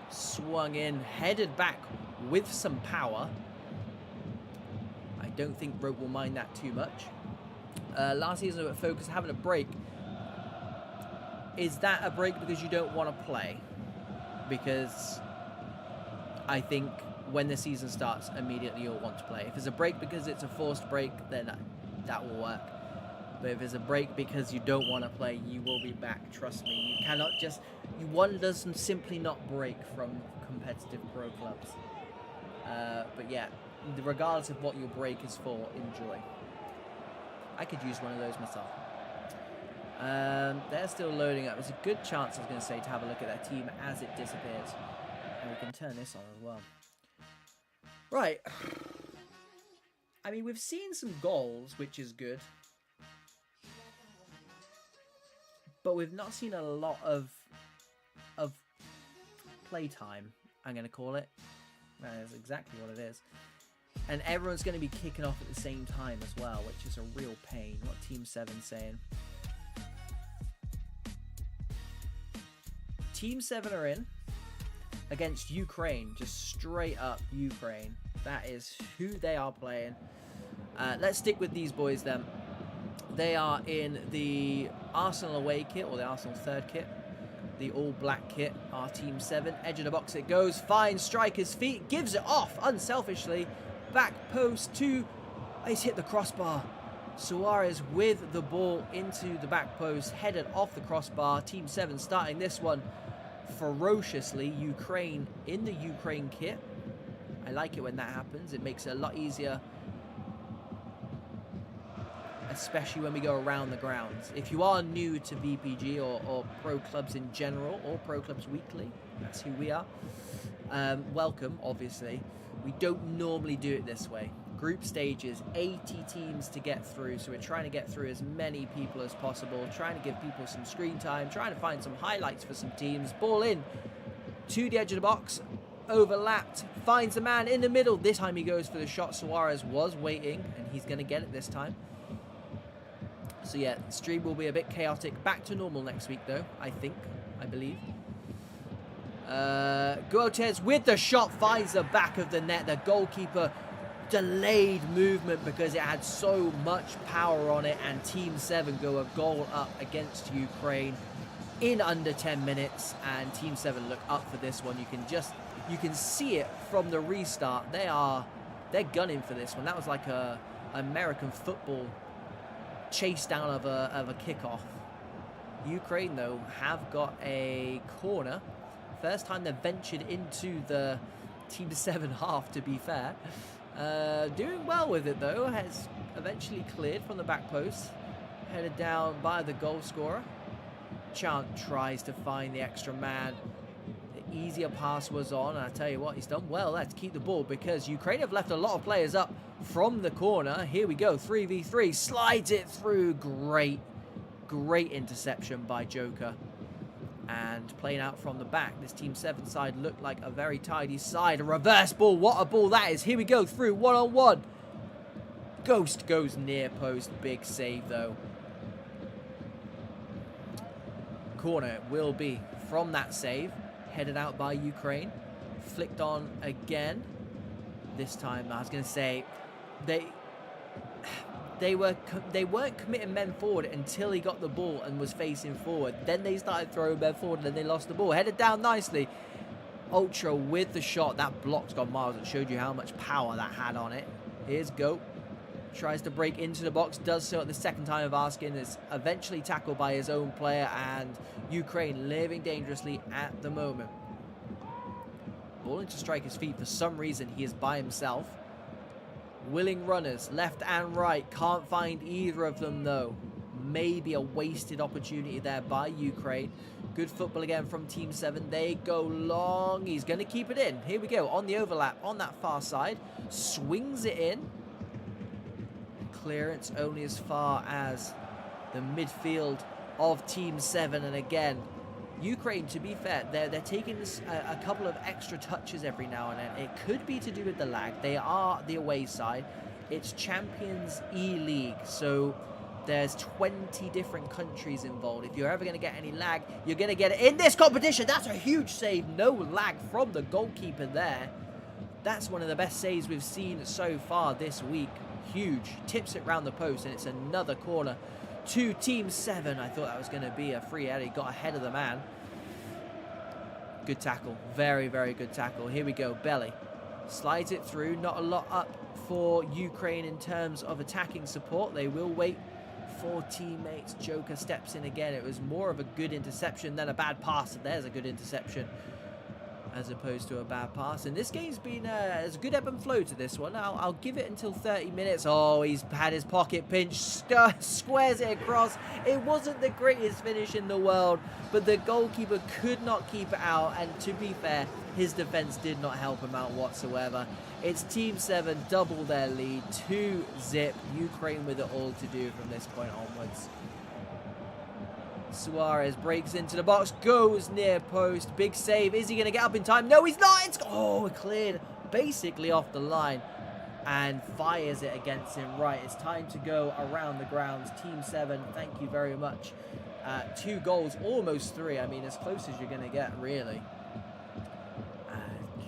Swung in, headed back with some power. I don't think Rope will mind that too much. Last season at Focus having a break. Is that a break because you don't want to play? Because I think when the season starts, immediately you'll want to play. If it's a break because it's a forced break, then that will work. But if it's a break because you don't want to play, you will be back. Trust me. You cannot just... One doesn't simply not break from competitive pro clubs. But yeah, regardless of what your break is for, enjoy. I could use one of those myself. They're still loading up. There's a good chance, I was going to say, to have a look at their team as it disappears. And we can turn this on as well. Right. I mean, we've seen some goals, which is good. But we've not seen a lot of playtime, I'm going to call it. That is exactly what it is. And everyone's going to be kicking off at the same time as well, which is a real pain. What Team 7's saying. Team 7 are in against Ukraine. Just straight up Ukraine. That is who they are playing. Let's stick with these boys then. They are in the Arsenal away kit, or the Arsenal third kit. The all-black kit, our Team 7. Edge of the box it goes, finds striker's feet, gives it off unselfishly. Back post to... He's hit the crossbar. Suarez with the ball into the back post, headed off the crossbar. Team 7 starting this one ferociously. Ukraine in the Ukraine kit. I like it when that happens. It makes it a lot easier especially when we go around the grounds. If you are new to VPG or pro clubs in general, or pro clubs weekly, that's who we are, welcome, obviously. We don't normally do it this way. Group stages, 80 teams to get through, so we're trying to get through as many people as possible, trying to give people some screen time, trying to find some highlights for some teams. Ball in to the edge of the box, overlapped, finds the man in the middle. This time he goes for the shot. Suarez was waiting, and he's going to get it this time. So yeah, the stream will be a bit chaotic. Back to normal next week though, I believe. Guotes with the shot, finds the back of the net. The goalkeeper delayed movement because it had so much power on it, and Team 7 go a goal up against Ukraine in under 10 minutes, and Team 7 look up for this one. You can see it from the restart. They're gunning for this one. That was like a American football chase down of a kickoff. Ukraine though have got a corner. First time they've ventured into the Team 7 half, to be fair. Doing well with it though, has eventually cleared from the back post, headed down by the goal scorer. Chant tries to find the extra man. The easier pass was on, and I tell you what, he's done well there to keep the ball, because Ukraine have left a lot of players up from the corner. Here we go, 3v3, slides it through. Great interception by Joker. And playing out from the back, this Team 7 side looked like a very tidy side. A reverse ball, what a ball that is. Here we go, through, one-on-one. Ghost goes near post, big save though. Corner will be from that save, headed out by Ukraine. Flicked on again. This time, I was going to say, they weren't committing men forward until he got the ball and was facing forward. Then they started throwing men forward, and then they lost the ball. Headed down nicely. Ultra with the shot. That block's gone miles. It showed you how much power that had on it. Here's Goat. Tries to break into the box. Does so at the second time of asking. Is eventually tackled by his own player, and Ukraine living dangerously at the moment. Ball into striker's feet. For some reason, he is by himself. Willing runners, left and right. Can't find either of them, though. Maybe a wasted opportunity there by Ukraine. Good football again from Team 7. They go long. He's going to keep it in. Here we go. On the overlap, on that far side. Swings it in. Clearance only as far as the midfield of Team 7. And again, Ukraine, to be fair, they're taking a couple of extra touches every now and then. It could be to do with the lag. They are the away side. It's Champions eLEAGUE, so there's 20 different countries involved. If you're ever going to get any lag, you're going to get it in this competition. That's a huge save. No lag from the goalkeeper there. That's one of the best saves we've seen so far this week. Huge. Tips it round the post, and it's another corner to Team 7. I thought that was going to be a free header. He got ahead of the man. Good tackle. Very, very good tackle. Here we go. Belly slides it through. Not a lot up for Ukraine in terms of attacking support. They will wait for teammates. Joker steps in again. It was more of a good interception than a bad pass. And there's a good interception as opposed to a bad pass. And this game's been there's a good ebb and flow to this one. I'll give it until 30 minutes. Oh, he's had his pocket pinched, squares it across. It wasn't the greatest finish in the world, but the goalkeeper could not keep it out, and to be fair, his defense did not help him out whatsoever. It's Team 7 double their lead, 2-0. Ukraine with it all to do from this point onwards. Suarez breaks into the box, goes near post, big save. Is he going to get up in time? No, he's not. It's cleared basically off the line and fires it against him. Right, it's time to go around the grounds. Team 7, thank you very much. 2 goals, almost 3. I mean, as close as you're going to get, really.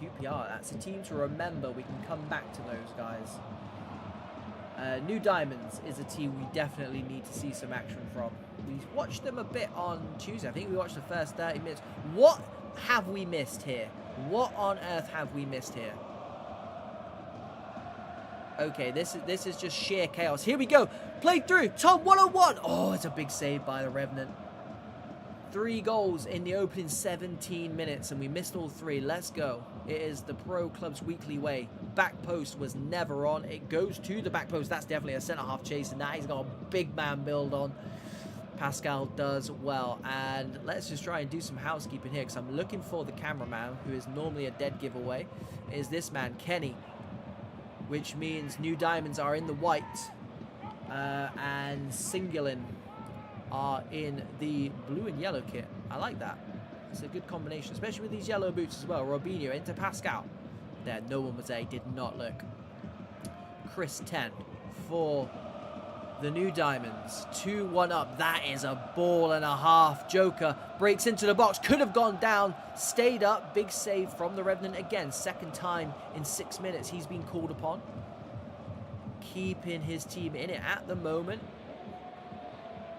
QPR, that's a team to remember. We can come back to those guys. New Diamonds is a team we definitely need to see some action from. We watched them a bit on Tuesday. I think we watched the first 30 minutes. What have we missed here? What on earth have we missed here? Okay, this is just sheer chaos. Here we go. Played through. Tom, 1-on-1. Oh, it's a big save by the Revenant. 3 goals in the opening 17 minutes, and we missed all 3. Let's go. It is the Pro Club's weekly way. Back post was never on. It goes to the back post. That's definitely a centre-half chase, and that he's got a big man build on. Pascal does well. And let's just try and do some housekeeping here, because I'm looking for the cameraman, who is normally a dead giveaway. It is this man, Kenny, which means New Diamonds are in the white, and Singulin are in the blue and yellow kit. I like that. It's a good combination, especially with these yellow boots as well. Robinho into Pascal. There, no one was there. He did not look. Chris 10 for the New Diamonds. 2-1 up. That is a ball and a half. Joker breaks into the box. Could have gone down. Stayed up. Big save from the Revenant again. Second time in 6 minutes he's been called upon. Keeping his team in it at the moment.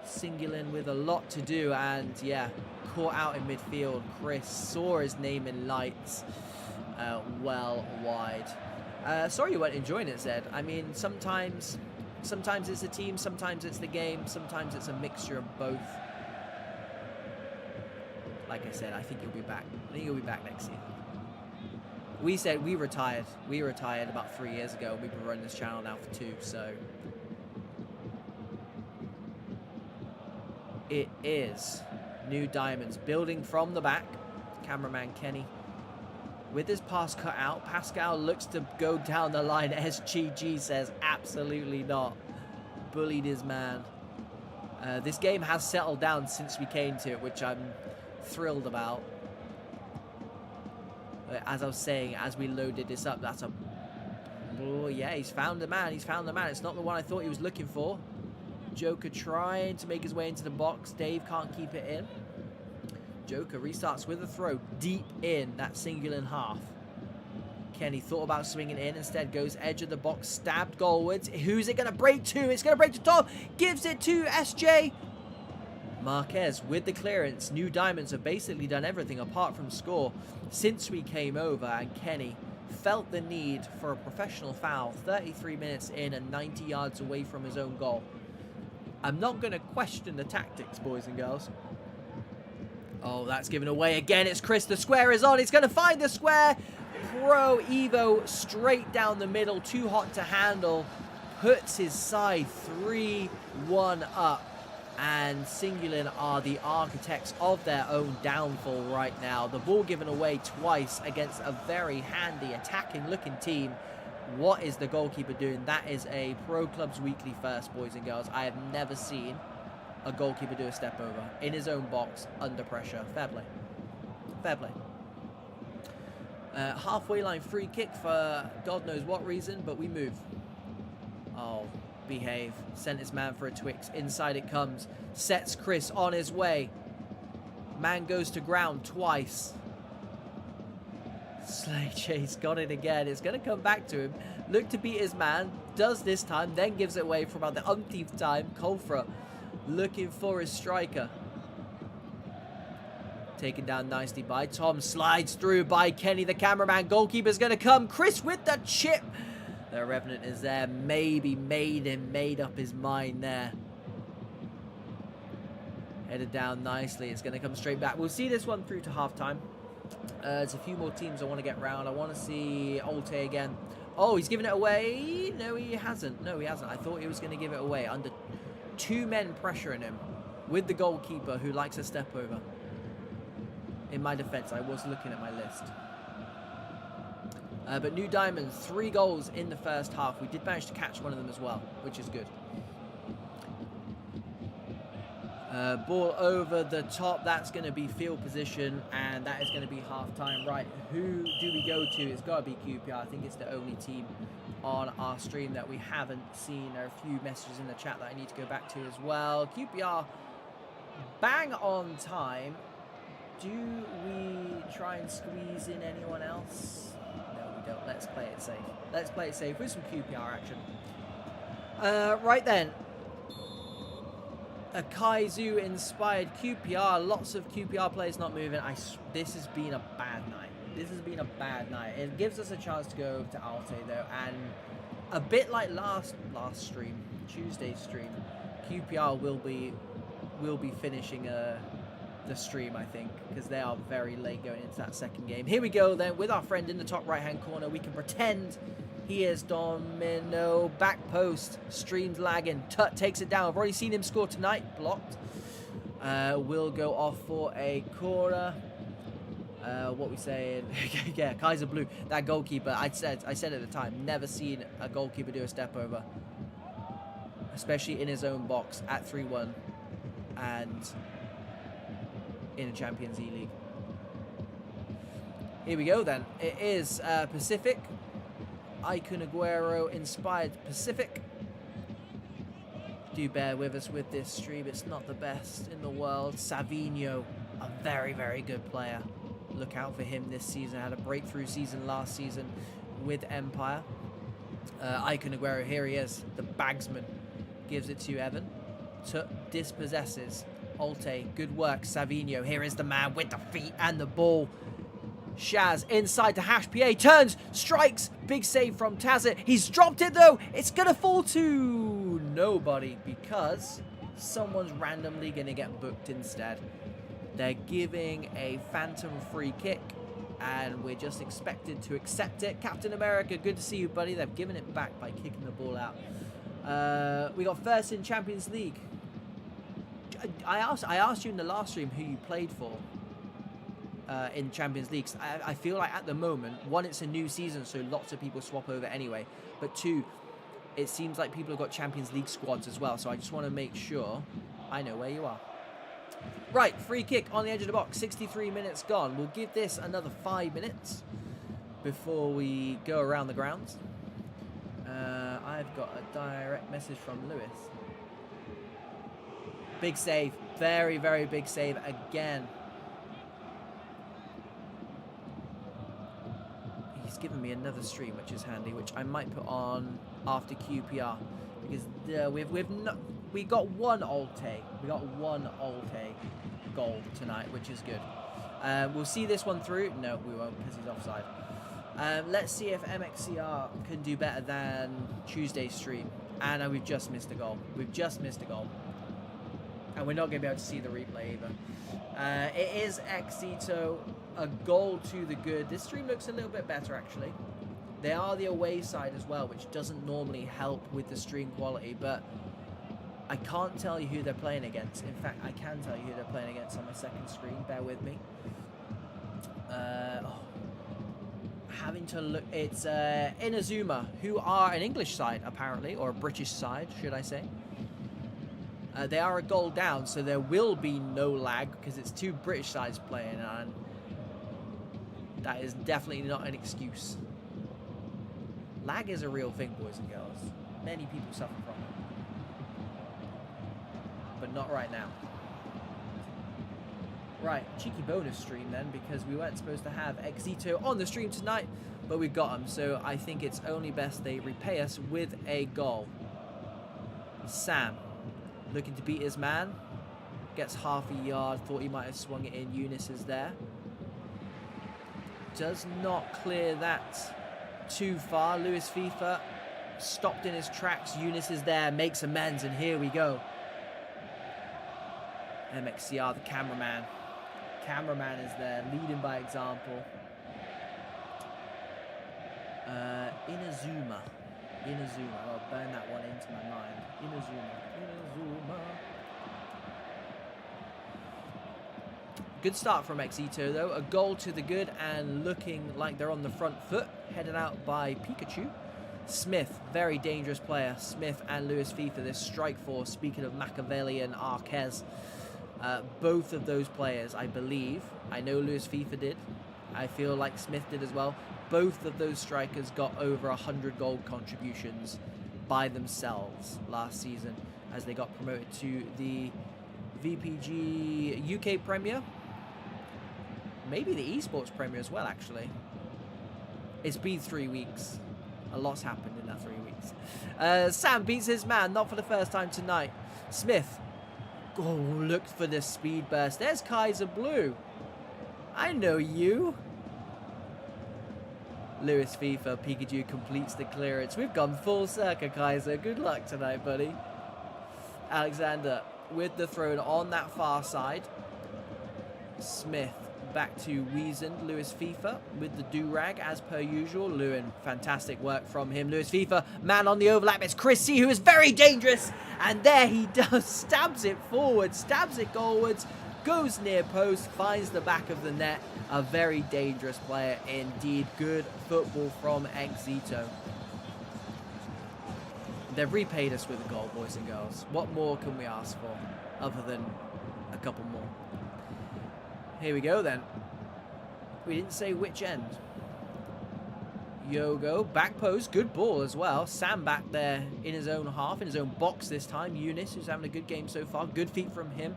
Singulin with a lot to do, and yeah, caught out in midfield. Chris saw his name in lights, well wide. Sorry you weren't enjoying it, Zed. I mean, sometimes it's a team, sometimes it's the game, sometimes it's a mixture of both. Like I said, I think you'll be back. I think you'll be back next season. We said we retired. We retired about 3 years ago. We've been running this channel now for 2, so it is New Diamonds building from the back. Cameraman Kenny with his pass cut out. Pascal looks to go down the line. SGG says absolutely not. Bullied his man. This game has settled down since we came to it, which I'm thrilled about. As I was saying, as we loaded this up, that's a... Oh, yeah, he's found the man. He's found the man. It's not the one I thought he was looking for. Joker trying to make his way into the box. Dave can't keep it in. Joker restarts with a throw deep in that Singulin half. Kenny thought about swinging in. Instead goes edge of the box. Stabbed goalwards. Who's it going to break to? It's going to break to Tom. Gives it to SJ. Marquez with the clearance. New Diamonds have basically done everything apart from score since we came over, and Kenny felt the need for a professional foul 33 minutes in and 90 yards away from his own goal. I'm not going to question the tactics, boys and girls. Oh, that's given away again. It's Chris. The square is on. He's going to find the square. Pro Evo straight down the middle. Too hot to handle. Puts his side 3-1 up. And Singulin are the architects of their own downfall right now. The ball given away twice against a very handy attacking looking team. What is the goalkeeper doing? That is a Pro Club's weekly first, boys and girls. I have never seen a goalkeeper do a step over in his own box under pressure. Fair play. Fair play. Halfway line free kick for God knows what reason, but we move. Oh, behave. Sent his man for a Twix. Inside it comes. Sets Chris on his way. Man goes to ground twice. Slay Chase got it again. It's going to come back to him. Look to beat his man. Does this time. Then gives it away for about the umpteenth time. Kolfra looking for his striker. Taken down nicely by Tom. Slides through by Kenny, the cameraman. Goalkeeper's going to come. Chris with the chip. The Revenant is there. Maybe made up his mind there. Headed down nicely. It's going to come straight back. We'll see this one through to halftime. There's a few more teams I want to get round. I want to see Altay again. Oh, he's giving it away. No, he hasn't. No, he hasn't. I thought he was going to give it away. Under 2 men pressuring him with the goalkeeper who likes a step over. In my defense, I was looking at my list. But New Diamonds, 3 goals in the first half. We did manage to catch one of them as well, which is good. Ball over the top. That's going to be field position, and that is going to be half-time. Right, who do we go to? It's got to be QPR. I think it's the only team on our stream that we haven't seen. There are a few messages in the chat that I need to go back to as well. QPR, bang on time. Do we try and squeeze in anyone else? No, we don't. Let's play it safe. Let's play it safe with some QPR action. Right then. A Kaizu-inspired QPR. Lots of QPR players not moving. This has been a bad night. This has been a bad night. It gives us a chance to go over to Altay, though. And a bit like last stream, Tuesday's stream, QPR will be finishing the stream, I think, because they are very late going into that second game. Here we go then with our friend in the top right-hand corner. We can pretend he is Domino. Back post, stream's lagging. Tut takes it down. I've already seen him score tonight. Blocked. Will go off for a corner. What we saying? Yeah, Kaiser Blue, that goalkeeper. I said at the time, never seen a goalkeeper do a step over, especially in his own box at 3-1 and in a Champions E-League. Here we go then. It is Pacific. Icon Aguero inspired Pacific. Do bear with us with this stream. It's not the best in the world. Savinho, a very, very good player. Look out for him this season. Had a breakthrough season last season with Empire. Icon Aguero, here he is. The bagsman gives it to Evan. Dispossesses. Altay, good work. Savinho, here is the man with the feet and the ball. Shaz inside the hash. PA turns, strikes. Big save from Tazza. He's dropped it though. It's going to fall to nobody because someone's randomly going to get booked instead. They're giving a phantom free kick and we're just expected to accept it. Captain America, good to see you, buddy. They've given it back by kicking the ball out. We got first in Champions League. I asked you in the last stream who you played for in Champions League. I feel like at the moment, one, it's a new season, so lots of people swap over anyway. But two, it seems like people have got Champions League squads as well. So I just want to make sure I know where you are. Right, free kick on the edge of the box. 63 minutes gone. We'll give this another 5 minutes before we go around the grounds. I've got a direct message from Lewis. Big save. Very, very big save again. He's given me another stream, which is handy, which I might put on after QPR. Because we got one Altay. We got one Altay goal tonight, which is good. We'll see this one through. No, we won't because he's offside. Let's see if MXCR can do better than Tuesday's stream. And we've just missed a goal. We've just missed a goal. And we're not going to be able to see the replay either. It is Exito, a goal to the good. This stream looks a little bit better, actually. They are the away side as well, which doesn't normally help with the stream quality, but I can't tell you who they're playing against. In fact, I can tell you who they're playing against on my second screen. Bear with me. Having to look. It's Inazuma, who are an English side, apparently, or a British side, should I say. They are a goal down, so there will be no lag because it's two British sides playing, and that is definitely not an excuse. Lag is a real thing, boys and girls. Many people suffer from it. But not right now. Right, cheeky bonus stream then, because we weren't supposed to have Exito on the stream tonight, but we got him, so I think it's only best they repay us with a goal. Sam, looking to beat his man. Gets half a yard, thought he might have swung it in. Eunice is there. Does not clear that too far. Luis FIFA stopped in his tracks. Eunice is there, makes amends, and here we go. MXCR, the cameraman. Cameraman is there, leading by example. Inazuma. I'll burn that one into my mind. Inazuma. Good start from Exito though. A goal to the good and looking like they're on the front foot. Headed out by Pikachu. Smith, very dangerous player. Smith and Luis FIFA, this strike force. Speaking of Machiavelli and Arquez. Both of those players, I believe. I know Luis FIFA did. I feel like Smith did as well. Both of those strikers got over 100 goal contributions by themselves last season as they got promoted to the VPG UK Premier. Maybe the eSports Premier as well, actually. It's been 3 weeks. A lot's happened in that 3 weeks. Sam beats his man, not for the first time tonight. Smith. Oh, look for the speed burst. There's Kaiser Blue. I know you. Luis FIFA, Pikachu completes the clearance. We've gone full circle, Kaiser. Good luck tonight, buddy. Alexander with the throw on that far side. Smith back to Wiesand. Lewis FIFA with the do-rag as per usual. Lewin, fantastic work from him. Lewis FIFA, man on the overlap. It's Chris C, who is very dangerous. And there he does. Stabs it forward, stabs it goalwards, goes near post, finds the back of the net. A very dangerous player indeed. Good football from Exito. They've repaid us with a goal, boys and girls. What more can we ask for other than a couple more? Here we go then. We didn't say which end. Yogo, back post, good ball as well. Sam back there in his own half, in his own box this time. Eunice, who's having a good game so far. Good feet from him.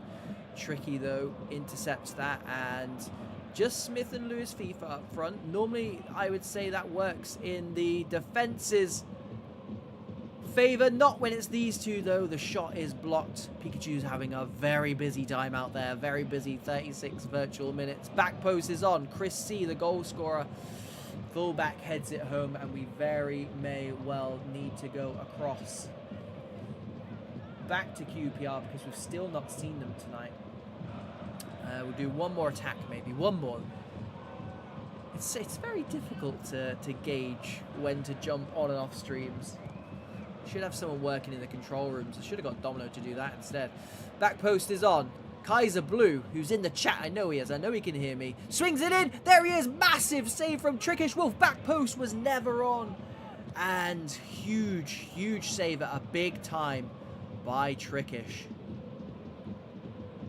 Tricky though, intercepts that, and just Smith and Lewis FIFA up front. Normally, I would say that works in the defense's favor. Not when it's these two though. The shot is blocked. Pikachu's having a very busy time out there. Very busy, 36 virtual minutes. Back post is on. Chris C, the goal scorer. Fullback heads it home, and we very may well need to go across back to QPR because we've still not seen them tonight. We'll do one more attack, maybe one more. It's very difficult to gauge when to jump on and off streams. Should have someone working in the control rooms. I should have got Domino to do that instead. Back post is on. Kaiser Blue, who's in the chat. I know he is. I know he can hear me. Swings it in. There he is. Massive save from Trickish Wolf. Back post was never on. And huge save at a big time by Trickish.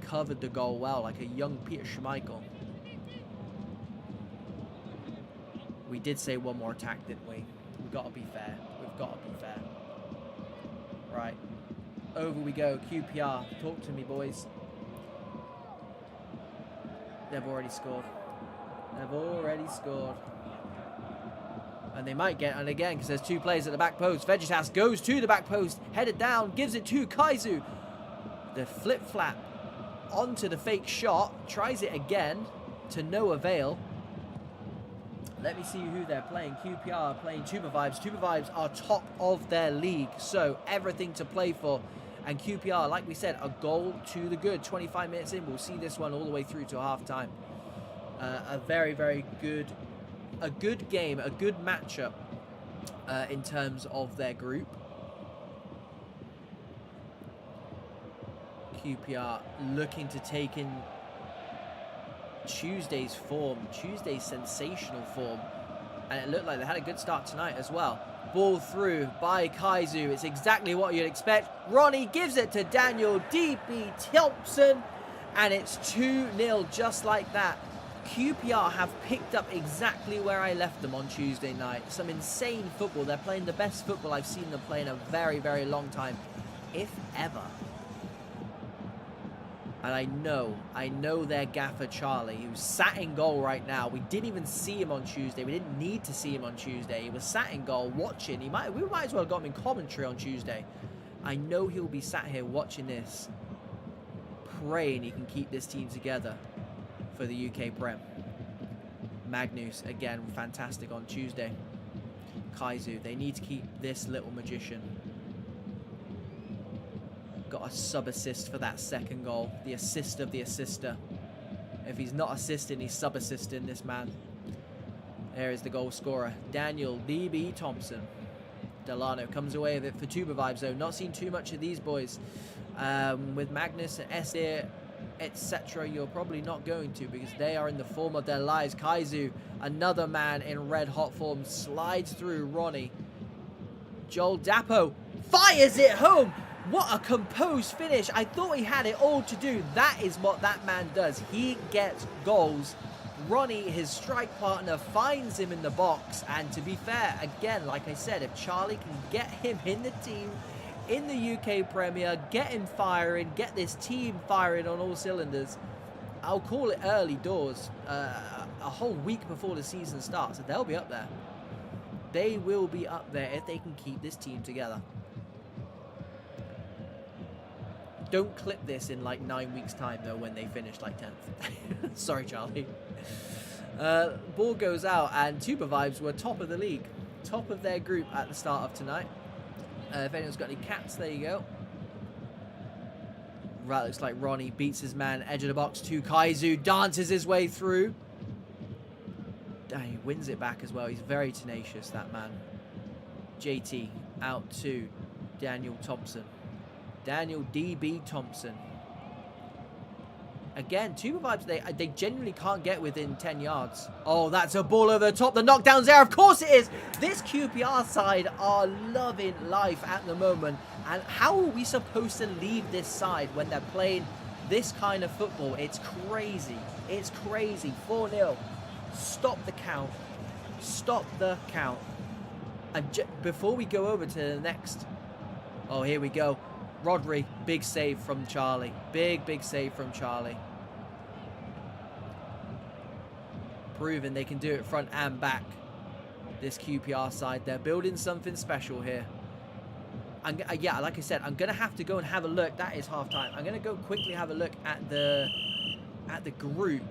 Covered the goal well, like a young Peter Schmeichel. We did say one more attack, didn't we? We've got to be fair. We've got to be fair. Right. Over we go. QPR. Talk to me, boys. They've already scored. They've already scored. And they might get, and again, because there's two players at the back post. Vegetas goes to the back post, headed down, gives it to Kaizu. The flip-flap onto the fake shot, tries it again to no avail. Let me see who they're playing. QPR playing Tuba Vibes. Tuba Vibes are top of their league, so everything to play for. And QPR, like we said, a goal to the good. 25 minutes in, we'll see this one all the way through to half-time. A very good game, a good matchup in terms of their group. QPR looking to take in Tuesday's form, Tuesday's sensational form, and it looked like they had a good start tonight as well. Ball through by Kaizu. It's exactly what you'd expect. Ronnie gives it to Daniel DB Thompson, and it's 2-0 just like that. QPR have picked up exactly where I left them on Tuesday night. Some insane football. They're playing the best football I've seen them play in a very long time, if ever. And I know their gaffer Charlie, who's sat in goal right now. We didn't even see him on Tuesday. We didn't need to see him on Tuesday. He was sat in goal watching. We might as well have got him in commentary on Tuesday. I know he'll be sat here watching this, praying he can keep this team together for the UK Prem. Magnus, again, fantastic on Tuesday. Kaizu, they need to keep this little magician. Got a sub-assist for that second goal. The assist of the assister. If he's not assisting, he's sub-assisting, this man. There is the goal scorer, Daniel DB Thompson. Delano comes away with it for Tuba Vibes, though. Not seen too much of these boys. With Magnus and Esir, etc., you're probably not going to, because they are in the form of their lives. Kaizu, another man in red-hot form, slides through Ronnie. Joel Dapo fires it home. What a composed finish. I thought he had it all to do. That is what that man does. He gets goals. Ronnie, his strike partner, finds him in the box. And to be fair, again, like I said, if Charlie can get him in the team, in the UK Premier, get him firing, get this team firing on all cylinders, I'll call it early doors. A whole week before the season starts, and they'll be up there. They will be up there if they can keep this team together. Don't clip this in like 9 weeks' time, though, when they finish like 10th. Sorry, Charlie. Ball goes out, and Tuba Vibes were top of the league. Top of their group at the start of tonight. If anyone's got any cats, there you go. Right, looks like Ronnie beats his man, edge of the box to Kaizu, dances his way through. He wins it back as well. He's very tenacious, that man. JT out to Daniel Thompson. Daniel DB Thompson. Again, Tuber Vibes, they genuinely can't get within 10 yards. Oh, that's a ball over the top. The knockdown's there. Of course it is. This QPR side are loving life at the moment. And how are we supposed to leave this side when they're playing this kind of football? It's crazy. It's crazy. 4-0. Stop the count. Stop the count. And before we go over to the next... Oh, here we go. Rodri, big save from Charlie. Big save from Charlie. Proving they can do it front and back. This QPR side, they're building something special here. Yeah, like I said, I'm going to have to go and have a look. That is half time. I'm going to go quickly have a look at the group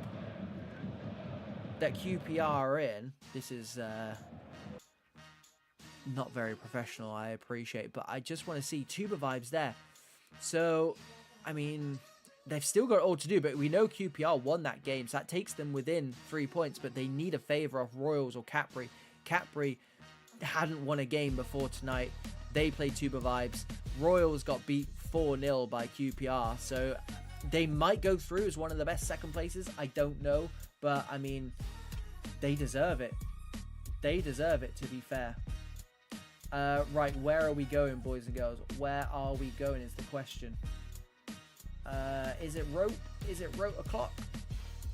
that QPR are in. This is not very professional, I appreciate, but I just want to see Tuber Vibes there. So, I mean, they've still got all to do, but we know QPR won that game, so that takes them within 3 points, but they need a favour off Royals or Capri. Capri hadn't won a game before tonight. They played Tuber Vibes. Royals got beat 4-0 by QPR, so they might go through as one of the best second places. I don't know, but, I mean, they deserve it. They deserve it, to be fair. Right, where are we going, boys and girls? Where are we going is the question. Is it Rote? Is it Rote o'clock?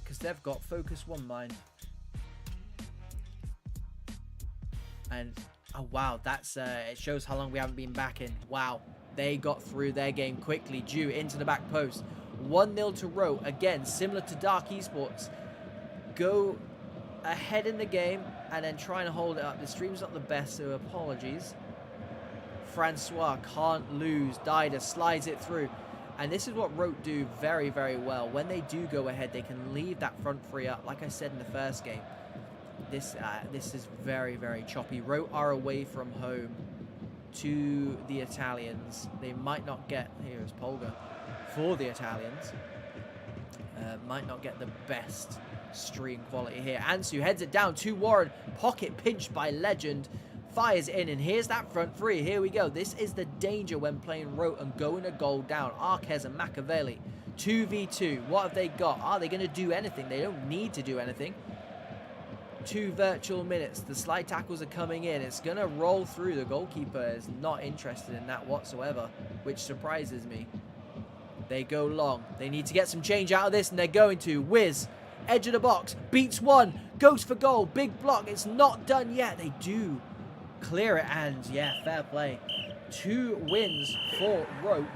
Because they've got Focus 1 mine. And, oh wow, that's, it shows how long we haven't been back in. Wow, they got through their game quickly. Due into the back post. 1-0 to Rote. Again, similar to Dark Esports. Go ahead in the game and then trying to hold it up. The stream's not the best, so apologies. Francois can't lose. Dida slides it through. And this is what Rote do very, very well. When they do go ahead, they can leave that front three up. Like I said in the first game, this is very, very choppy. Rote are away from home to the Italians. They might not get... Here's Polga for the Italians. Might not get the best stream quality here. Ansu heads it down to Warren. Pocket pinched by Legend. Fires in, and here's that front three. Here we go. This is the danger when playing Rote and going a goal down. Arquez and Machiavelli. 2v2. What have they got? Are they going to do anything? They don't need to do anything. 2 virtual minutes. The slide tackles are coming in. It's going to roll through. The goalkeeper is not interested in that whatsoever, which surprises me. They go long. They need to get some change out of this, and they're going to. Wiz, edge of the box, beats one, goes for goal. Big block. It's not done yet. They do clear it, and yeah, fair play. 2 wins for Rote.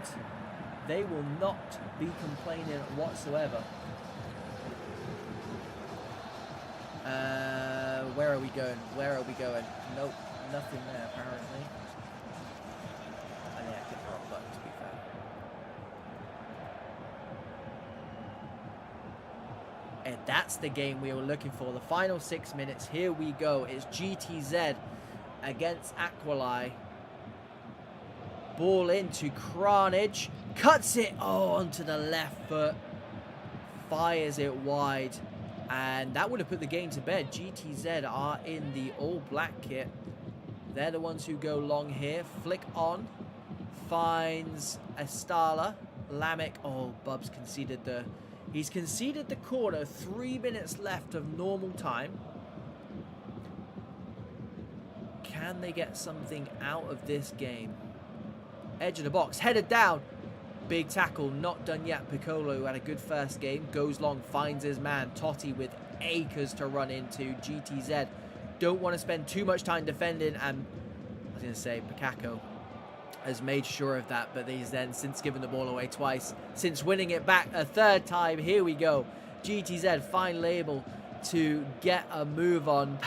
They will not be complaining whatsoever. Where are we going? Where are we going? Nope, nothing there apparently. I think I clicked the wrong button, to be fair. And that's the game we were looking for. The final 6 minutes. Here we go. It's GTZ against Aquali. Ball into Carnage. Cuts it. Oh, onto the left foot. Fires it wide. And that would have put the game to bed. GTZ are in the all-black kit. They're the ones who go long here. Flick on. Finds Estala. Lamek. Oh, Bub's conceded the... He's conceded the corner. 3 minutes left of normal time. Can they get something out of this game? Edge of the box. Headed down. Big tackle. Not done yet. Piccolo, who had a good first game, goes long. Finds his man. Totti with acres to run into. GTZ don't want to spend too much time defending. And I was going to say, Picaco has made sure of that. But he's then since given the ball away twice. Since winning it back a third time. Here we go. GTZ finally able to get a move on.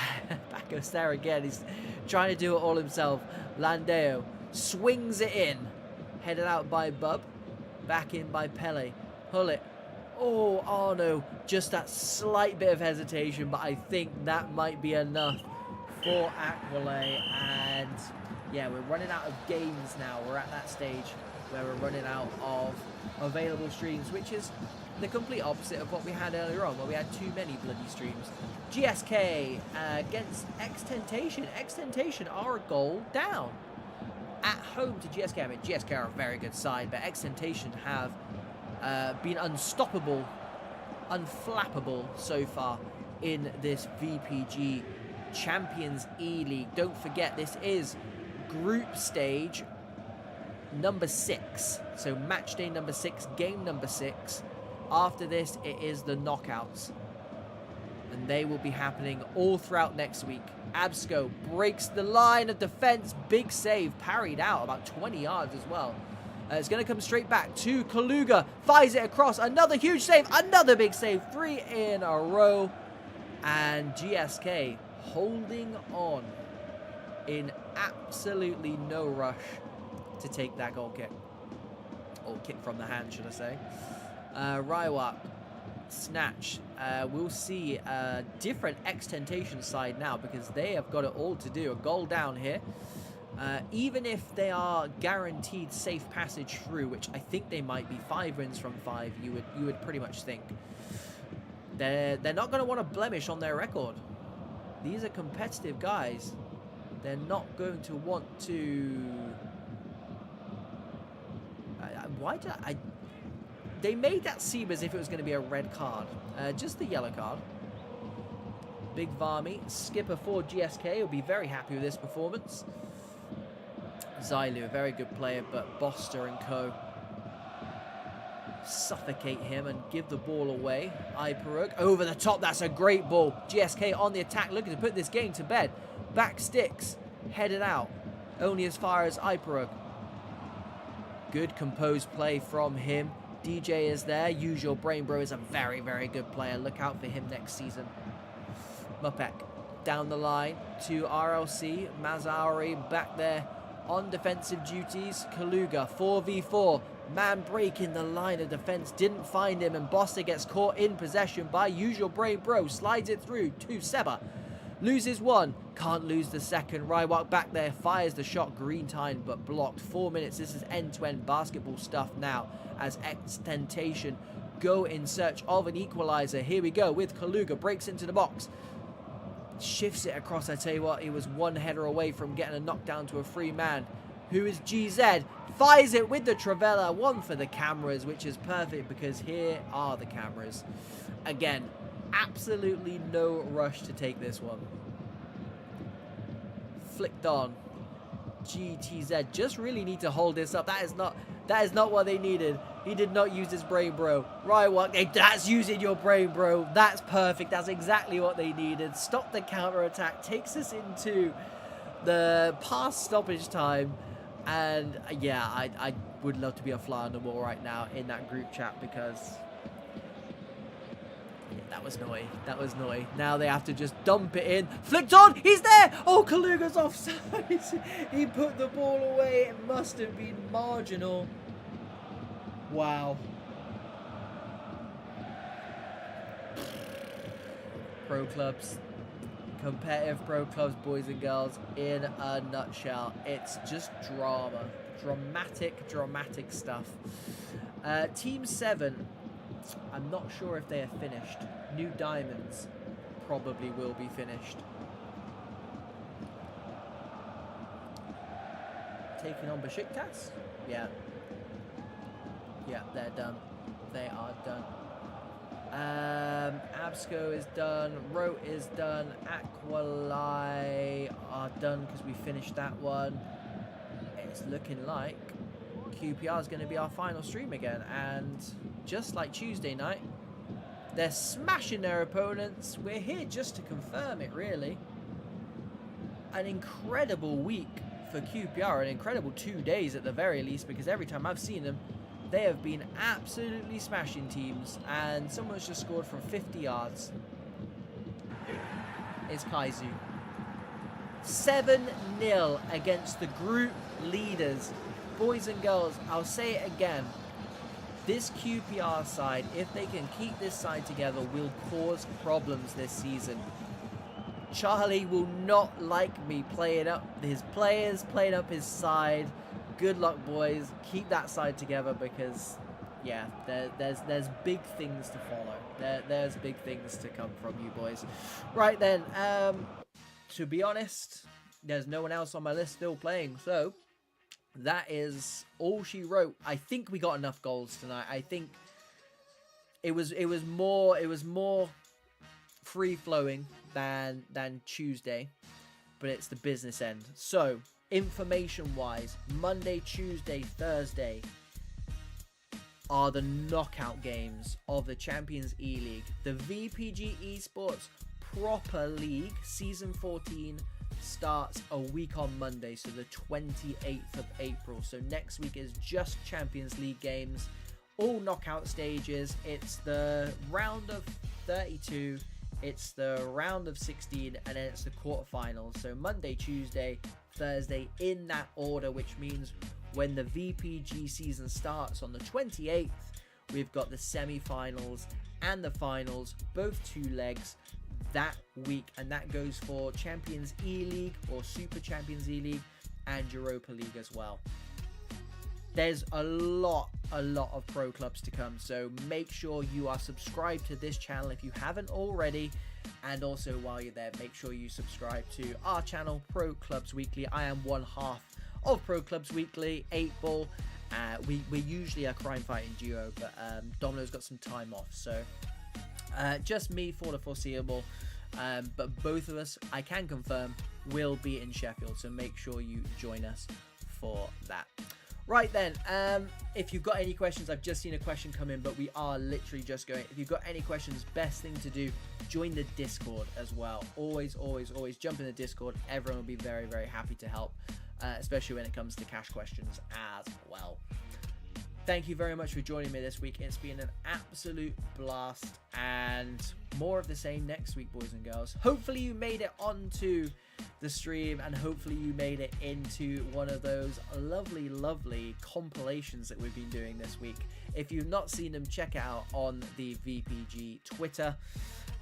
Back there again. He's trying to do it all himself. Landeo swings it in. Headed out by Bub. Back in by Pele. Hullet. Oh no. Just that slight bit of hesitation, but I think that might be enough for Aquali. And yeah, we're running out of games now. We're at that stage where we're running out of available streams, which is the complete opposite of what we had earlier on, where we had too many bloody streams. GSK against X-Tentation. X-Tentation are a goal down at home to GSK. I mean, GSK are a very good side, but X-Tentation have been unstoppable, unflappable so far in this VPG Champions eLEAGUE. Don't forget, this is group stage number 6. So match day number 6, game number 6. After this, it is the knockouts. And they will be happening all throughout next week. Absco breaks the line of defense. Big save, parried out about 20 yards as well. It's going to come straight back to Kaluga. Fires it across. Another huge save. Another big save. 3 in a row. And GSK holding on in absolutely no rush to take that goal kick. Or kick from the hand, should I say. Raiwak, snatch. We'll see a different X-Tentation side now, because they have got it all to do. A goal down here. Even if they are guaranteed safe passage through, which I think they might be, 5 wins from 5, you would pretty much think. They're not going to want to blemish on their record. These are competitive guys. They're not going to want to... why did I... They made that seem as if it was going to be a red card. Just the yellow card. Big Varmy, skipper for GSK, will be very happy with this performance. Zylu, a very good player, but Boster and co. suffocate him and give the ball away. Iparuk over the top. That's a great ball. GSK on the attack, looking to put this game to bed. Back sticks, headed out. Only as far as Iparuk. Good composed play from him. DJ is there. Usual Brain Bro is a very, very good player. Look out for him next season. Mupek down the line to RLC. Mazauri back there on defensive duties. Kaluga 4v4. Man breaking the line of defense. Didn't find him, and Boster gets caught in possession by Usual Brain Bro. Slides it through to Seba. Loses one. Can't lose the second. Raiwak back there. Fires the shot. Green time, but blocked. 4 minutes. This is end-to-end basketball stuff now, as X-Tentation go in search of an equalizer. Here we go with Kaluga. Breaks into the box. Shifts it across. I tell you what, he was one header away from getting a knockdown to a free man. Who is GZ? Fires it with the Travella. One for the cameras, which is perfect because here are the cameras. Again, absolutely no rush to take this one. Flicked on. GTZ just really need to hold this up. That is not what they needed. He did not use his Brain Bro. Raiwak, that's using your Brain Bro. That's perfect. That's exactly what they needed. Stop the counter attack. Takes us into the past stoppage time. And yeah, I would love to be a fly on the wall right now in that group chat, because yeah, that was Noi. That was Noi. Now they have to just dump it in. Flicked on. He's there. Oh, Kaluga's offside. He put the ball away. It must have been marginal. Wow. Pro clubs. Competitive pro clubs, boys and girls, in a nutshell. It's just drama. Dramatic stuff. Team 7, I'm not sure if they are finished. New Diamonds probably will be finished. Taking on Besiktas? Yeah. Yeah, they're done. They are done. Absco is done. Rote is done. Aquali are done because we finished that one. It's looking like QPR is going to be our final stream again. And just like Tuesday night, they're smashing their opponents. We're here just to confirm it, really. An incredible week for QPR. An incredible 2 days at the very least, because every time I've seen them, they have been absolutely smashing teams, and someone's just scored from 50 yards. It's Kaizu. 7-0 against the group leaders. Boys and girls, I'll say it again. This QPR side, if they can keep this side together, will cause problems this season. Charlie will not like me playing up his players, playing up his side, good luck, boys. Keep that side together because, yeah, there's big things to follow. There's big things to come from you boys. Right then, to be honest, there's no one else on my list still playing, so that is all she wrote. I think we got enough goals tonight. I think it was more free flowing than Tuesday, but it's the business end. So information wise, Monday, Tuesday, Thursday are the knockout games of the Champions eLEAGUE. The VPG Esports proper league season 14 starts a week on Monday, so the 28th of April. So next week is just Champions League games, all knockout stages. It's the round of 32, it's the round of 16, and then it's the quarterfinals. So Monday, Tuesday, Thursday in that order, which means when the VPG season starts on the 28th, we've got the semi-finals and the finals, both 2 legs that week, and that goes for Champions eLEAGUE or Super Champions eLEAGUE and Europa League as well. There's a lot of pro clubs to come, so make sure you are subscribed to this channel if you haven't already, and also while you're there, make sure you subscribe to our channel, Pro Clubs Weekly. I am one half of Pro Clubs Weekly, 8ball. We're usually a crime fighting duo, but Domino's got some time off, so just me for the foreseeable. But both of us, I can confirm, will be in Sheffield, so make sure you join us for that. Right then, if you've got any questions, I've just seen a question come in, but we are literally just going. If you've got any questions, best thing to do, join the Discord as well. Always jump in the Discord. Everyone will be very, very happy to help, especially when it comes to cash questions as well. Thank you very much for joining me this week. It's been an absolute blast, and more of the same next week, boys and girls. Hopefully you made it onto the stream, and hopefully you made it into one of those lovely compilations that we've been doing this week. If you've not seen them, check it out on the VPG Twitter.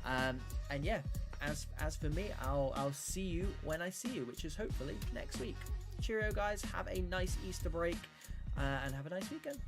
And yeah, as for me, I'll see you when I see you, which is hopefully next week. Cheerio, guys. Have a nice Easter break. And have a nice weekend.